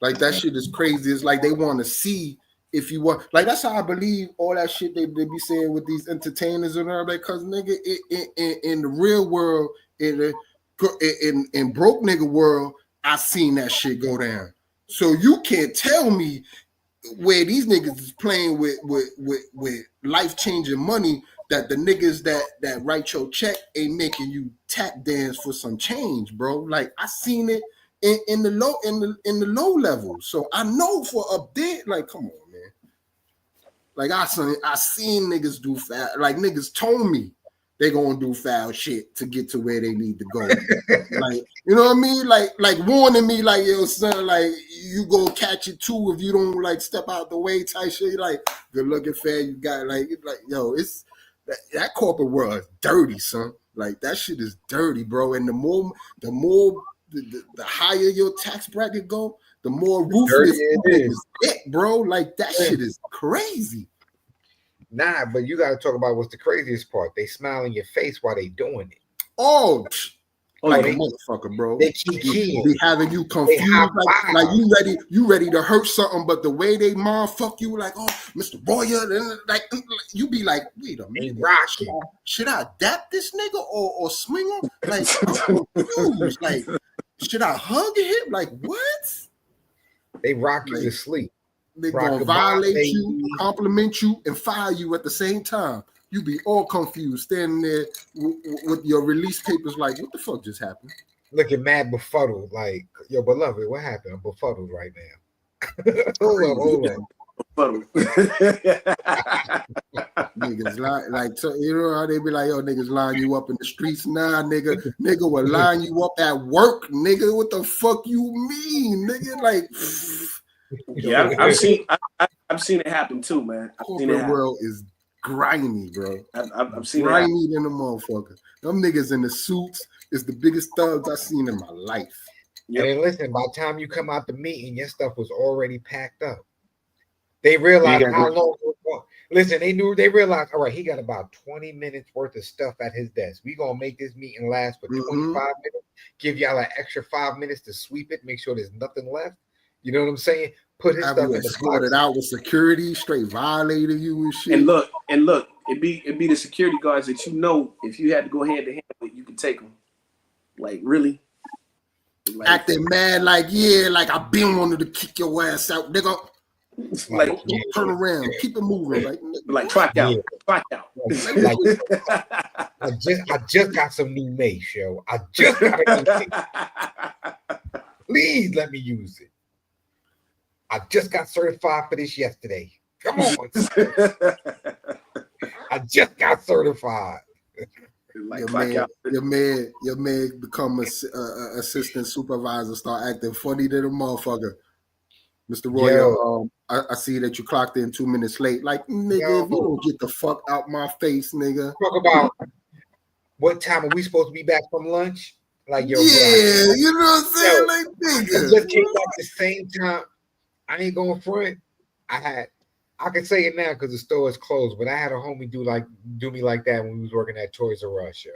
Like that shit is crazy. It's like they want to see if you want. Like that's how I believe all that shit they be saying with these entertainers and all that. Because nigga, in the real world, in broke nigga world, I seen that shit go down. So you can't tell me where these niggas is playing with life-changing money that the niggas that write your check ain't making you tap dance for some change, bro. Like I seen it in the low level. So I know for up there, like, come on, man. Like I seen niggas do foul. Like niggas told me they gonna do foul shit to get to where they need to go. Like, you know what I mean? Like warning me, like, yo, son, like you go catch it too if you don't like step out the way type shit. You're like, good looking fair, you got like yo, it's that corporate world is dirty, son. Like that shit is dirty, bro. And the more the higher your tax bracket go, the more ruthless it is, bro. Like that shit is crazy. Nah, but you got to talk about what's the craziest part. They smile in your face while they doing it. Oh, like they, a motherfucker, bro. They keep be having you confused, like you ready to hurt something, but the way they fuck you, like, oh, Mr. Royer, like you be like, wait a minute, should I dap this nigga or swing him? Like, I'm confused. Like, should I hug him? Like, what? They rock you to sleep. They gonna violate you, compliment you, and fire you at the same time. You be all confused, standing there with your release papers, like, what the fuck just happened? Looking mad befuddled, like, yo, beloved, what happened? I'm befuddled right now. hold on. Niggas like so, you know how they be like, yo, niggas line you up in the streets. Nah, nigga will line you up at work, nigga. What the fuck you mean, nigga? Like, yeah, I've seen it happen too, man. Corporate world is grimy, bro. I've seen grimy than a motherfucker. Them niggas in the suits is the biggest thugs I've seen in my life. Yep. And then listen, by the time you come out the meeting, your stuff was already packed up. They realized how long it was going. Listen, they realized, all right, he got about 20 minutes worth of stuff at his desk. We're gonna make this meeting last for 25 minutes, give y'all an extra 5 minutes to sweep it, make sure there's nothing left. You know what I'm saying? Put his stuff in the box. Out with security, straight violating you and shit. And look, it be the security guards that you know, if you had to go hand to hand with, you could take them. Like, really? Like, acting mad, like, yeah, like I've been wanting to kick your ass out, nigga. Like, turn around, keep it moving, like try out. Like, I just got some new mace, yo. I just got it. Please let me use it. I just got certified for this yesterday. Come on. I just got certified. Like your man become a assistant supervisor, start acting funny to the motherfucker. Mr. Royer, I see that you clocked in 2 minutes late. Like, nigga, if you don't get the fuck out my face, nigga. Talk about what time are we supposed to be back from lunch? Like, yo, yeah, you know what I'm saying? Like, nigga. I just came back at the same time. I ain't going front. I can say it now because the store is closed, but I had a homie do me like that when we was working at Toys R Us.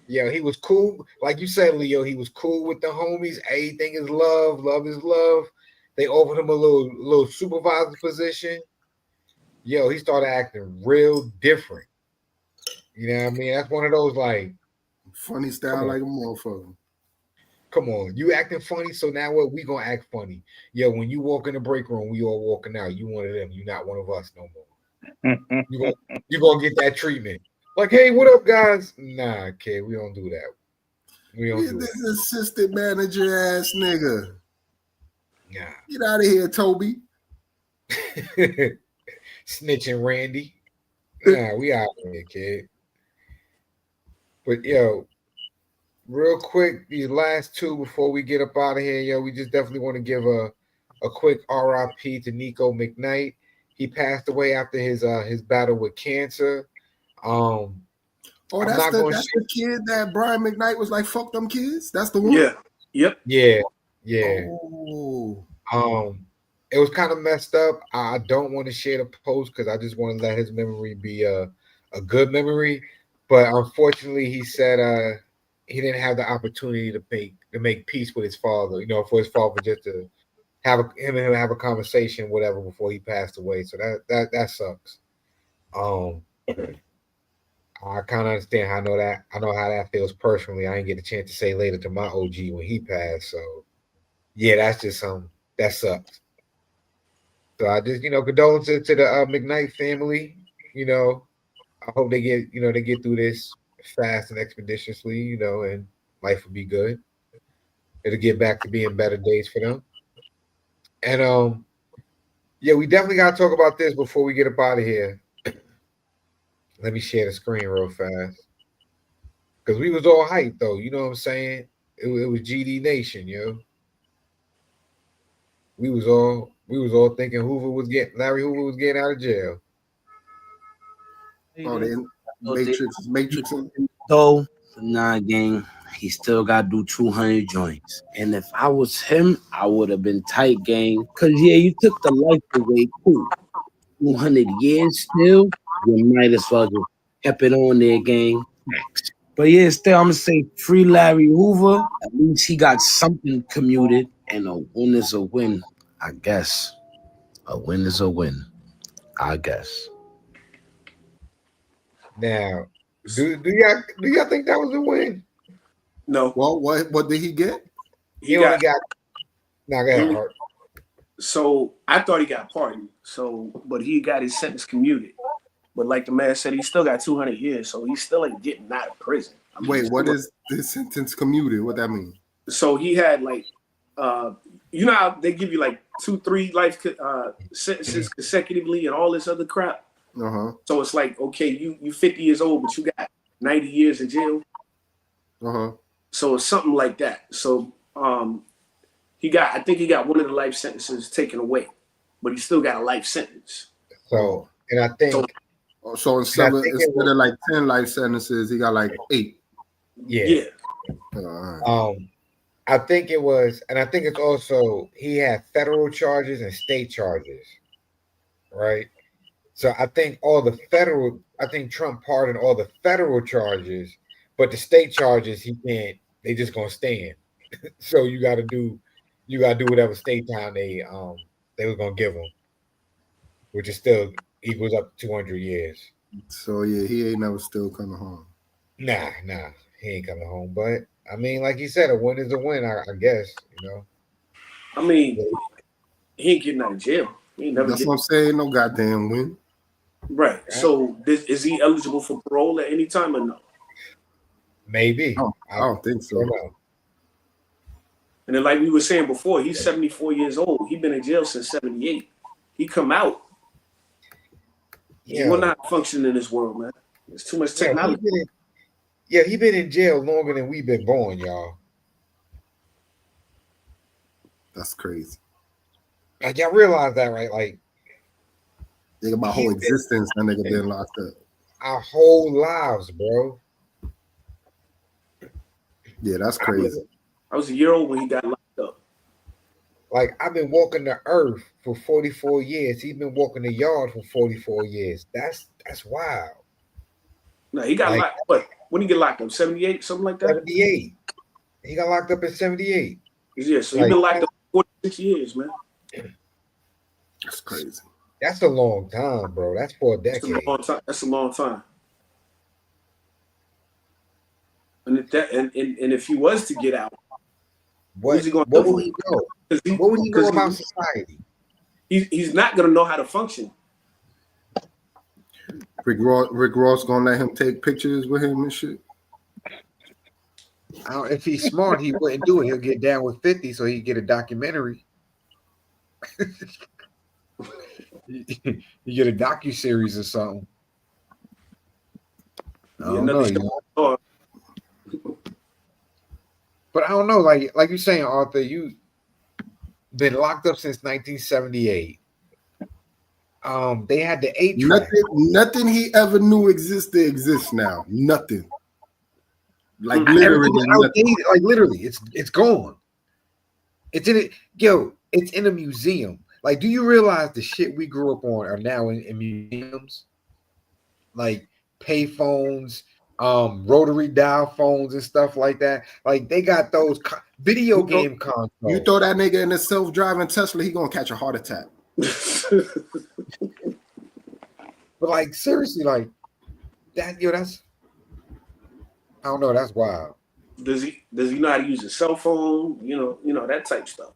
Yo, he was cool. Like you said, Leo, he was cool with the homies. Everything is love. Love is love. They offered him a little supervisor position. Yo, he started acting real different. You know what I mean? That's one of those, like, funny style like a motherfucker. Come on, you acting funny, so now what? We gonna act funny. Yo, when you walk in the break room, we all walking out. You one of them. You not one of us no more. you gonna get that treatment. Like, hey, what up, guys? Nah, kid, we don't do that. We don't do this that. Assistant manager ass nigga. Nah. Get out of here, Toby. Snitching Randy. Nah, we out here, kid. But yo, real quick, these last two before we get up out of here, yo, we just definitely want to give a quick RIP to Nico McKnight. He passed away after his battle with cancer. That's the kid that Brian McKnight was like, fuck them kids. That's the one. Yeah. Yep. Yeah. Oh. It was kind of messed up. I don't want to share the post because I just want to let his memory be a good memory. But unfortunately, he said he didn't have the opportunity to make peace with his father. You know, for his father just to have him and him have a conversation, whatever, before he passed away. So that sucks. I kind of understand. I know how that feels personally. I didn't get a chance to say later to my OG when he passed. So yeah, that's just that sucks. So I just, condolences to the McKnight family. I hope they get through this fast and expeditiously, and life will be good. It'll get back to being better days for them. And yeah, we definitely gotta talk about this before we get up out of here. Let me share the screen real fast. Because we was all hyped though, you know what I'm saying? It was GD Nation, yo. We was all thinking Larry Hoover was getting out of jail. Oh, the Matrix. So, nah, gang, he still got to do 200 joints. And if I was him, I would have been tight, gang. Because, yeah, you took the life away, cool. 200 years still, you might as well just kept it on there, gang. But yeah, still, I'm gonna say free Larry Hoover. At least he got something commuted, and a win is a win, I guess. A win is a win, I guess. Now, do y'all think that was a win? No. Well, what did he get? He only got. Now go ahead, Hart. So I thought he got pardoned. So, but he got his sentence commuted. But like the man said, he still got 200 years, so he still ain't getting out of prison. I mean, Wait, what is this sentence commuted? What that mean? So he had like, you know how they give you like 2-3 life sentences consecutively and all this other crap. So it's like, okay, you 50 years old, but you got 90 years in jail. So it's something like that. So I think he got one of the life sentences taken away, but he still got a life sentence. So, and I think. So instead of like 10 life sentences, he got like 8. Yeah. I think it was, and I think it's also he had federal charges and state charges, right? So I think Trump pardoned all the federal charges, but the state charges he can't. They just gonna stand. So you got to do whatever state time they were gonna give him, which is still equals up to 200 years. So yeah, he ain't never still coming home. Nah, he ain't coming home. But I mean, like you said, a win is a win. I guess, you know. I mean, he ain't getting out of jail. That's what I'm saying. No goddamn win. Right. So is he eligible for parole at any time or no? Maybe. I don't think so. And then, like we were saying before, he's 74 years old. He's been in jail since 78. He come out. He will not function in this world, man. There's too much technology. He been in jail longer than we've been born, y'all. That's crazy. Like, y'all realize that, right? Like, think about whole existence, that nigga been locked up. Our whole lives, bro. Yeah, that's crazy. I was a year old when he got locked up. Like, I've been walking the earth for 44 years. He's been walking the yard for 44 years. That's wild. No, he got locked up. When did he get locked up? 78, something like that? 78. He got locked up in 78. Yeah, so he's been locked up for 46 years, man. That's crazy. That's a long time, bro. That's for a decade. That's a long time. And if he was to get out, what would he know? What would he know about society? He's not going to know how to function. Rick Ross gonna let him take pictures with him and shit. If he's smart, he wouldn't do it. He'll get down with 50 so he can get a documentary. You get a docu-series or something. I don't know. But I don't know, like you're saying, Arthur, you been locked up since 1978. They had the 8-track. Nothing he ever knew existed exists now. Nothing. Like literally, like literally, it's gone. It's in it, yo. It's in a museum. Like, do you realize the shit we grew up on are now in museums? Like payphones, rotary dial phones, and stuff like that. Like they got those video game consoles. You throw that nigga in a self-driving Tesla, he gonna catch a heart attack. But like seriously, like that, that's I don't know, that's wild. Does he know how to use a cell phone? You know that type stuff.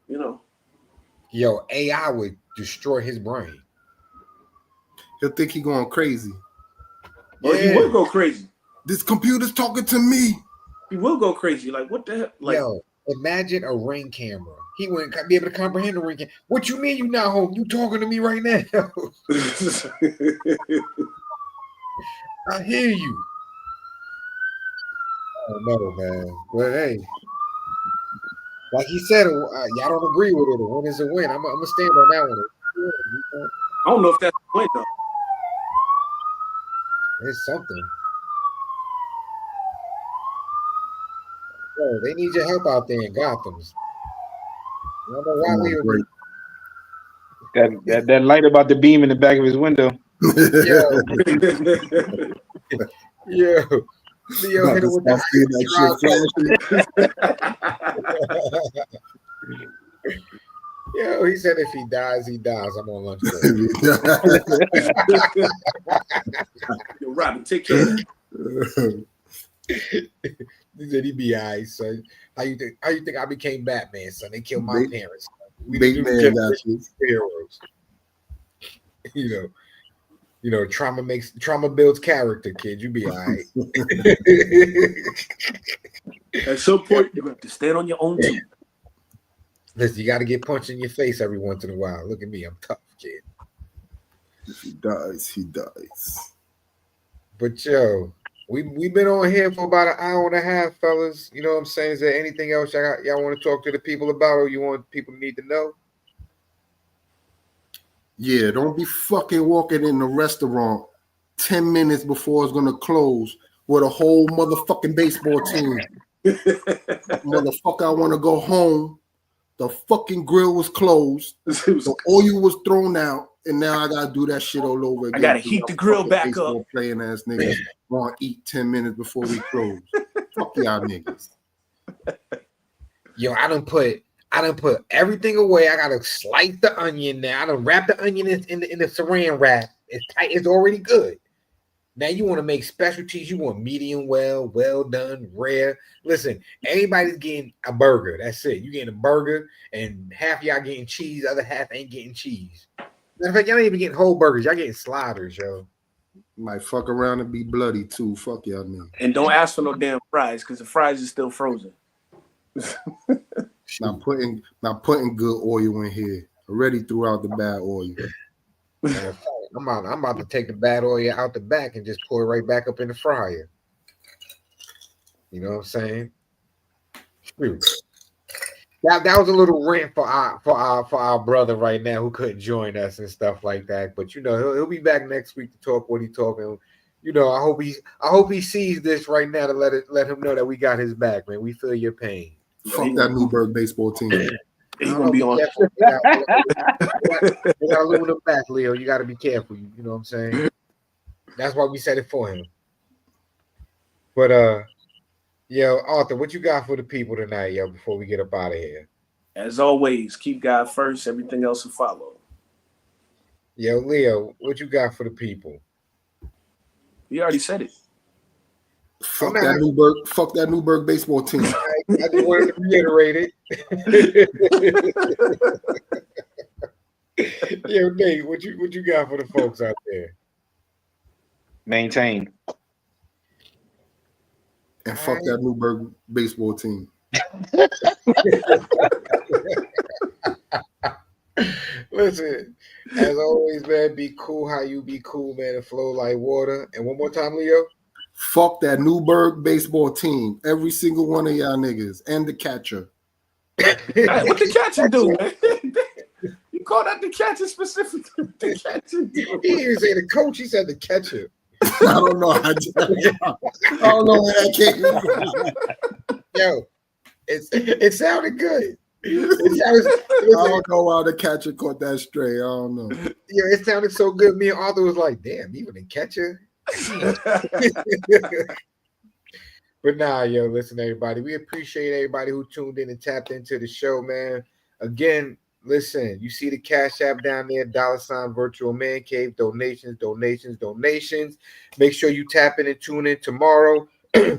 Yo, AI would destroy his brain. He'll think he going crazy. Or he will go crazy. This computer's talking to me. He will go crazy. Like, what the hell? Like, yo, imagine a Ring camera. He wouldn't be able to comprehend a Ring camera. What you mean you not home? You talking to me right now? I hear you. I don't know, man. But hey, like he said, y'all don't agree with it. A win is a win. I'm gonna stand on that one. I don't know if that's a win though. It's something. Yo, they need your help out there in Gotham's. I don't know why we were. That light about the beam in the back of his window. Yo, Leo hit it with the Yo, he said if he dies, he dies. I'm on lunch break. Yo, Robin, take care. He said he be all right, son. How you think I became Batman, son? They killed my parents. We big man got you. Heroes. You know, trauma builds character, kid. You be all right. At some point, you have to stand on your own too. Listen, you got to get punched in your face every once in a while. Look at me, I'm tough, kid. If he dies, he dies. But yo, we've been on here for about an hour and a half, fellas. You know what I'm saying? Is there anything else y'all want to talk to the people about, or you want people to need to know? Yeah, don't be fucking walking in the restaurant 10 minutes before it's gonna close with a whole motherfucking baseball team. Motherfucker, I want to go home. The fucking grill was closed. The oil was thrown out, and now I gotta do that shit all over again. I gotta heat the grill back up. Playing ass niggas want to eat 10 minutes before we close. Fuck y'all niggas. Yo, I done put everything away. I gotta slice the onion now. I done wrap the onion in the saran wrap. It's tight. It's already good. Now you want to make specialties. You want medium well done, rare. Listen, everybody's getting a burger. That's it. You getting a burger, and half y'all getting cheese. The other half ain't getting cheese. Matter of fact, y'all ain't even getting whole burgers. Y'all getting sliders, yo. Might fuck around and be bloody too. Fuck y'all niggas. And don't ask for no damn fries because the fries is still frozen. Not putting good oil in here. Already threw out the bad oil. I'm about to take the bad oil out the back and just pour it right back up in the fryer. You know what I'm saying? That was a little rant for our brother right now who couldn't join us and stuff like that. But you know he'll be back next week to talk what he's talking. You know I hope he sees this right now to let him know that we got his back, man. We feel your pain. Fuck that Newburgh baseball team. He's gonna be on. You got aluminum back, Leo. You got to be careful. You know what I'm saying? That's why we said it for him. But yo, Arthur, what you got for the people tonight, yo? Before we get up out of here, as always, keep God first. Everything else will follow. Yo, Leo, what you got for the people? You already said it. Fuck that Newburgh baseball team. I just wanted to reiterate it. Yo, Nate, what you got for the folks out there? Maintain. And fuck that Newburgh baseball team. Listen, as always, man, be cool how you be cool, man, and flow like water. And one more time, Leo. Fuck that Newburgh baseball team. Every single one of y'all niggas. And the catcher. What the catcher do, man? You called out the catcher specifically. The catcher do. He didn't say the coach, he said the catcher. I don't know. I don't know where that came from. Yo, it sounded good. I don't know why the catcher caught that stray. I don't know. Yeah, it sounded so good. Me and Arthur was like, damn, even the catcher. But nah, yo, listen, everybody. We appreciate everybody who tuned in and tapped into the show, man. Again, listen, you see the Cash App down there, $ Virtual Man Cave, donations. Make sure you tap in and tune in tomorrow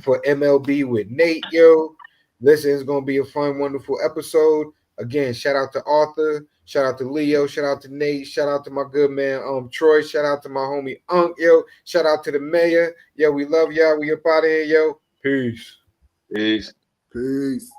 for MLB with Nate, yo. Listen, it's gonna be a fun, wonderful episode. Again, shout out to Arthur, shout out to Leo, shout out to Nate, shout out to my good man Troy, shout out to my homie Unc, yo, shout out to the mayor. Yo, we love y'all. We up out of here, yo. Peace. Peace. Peace.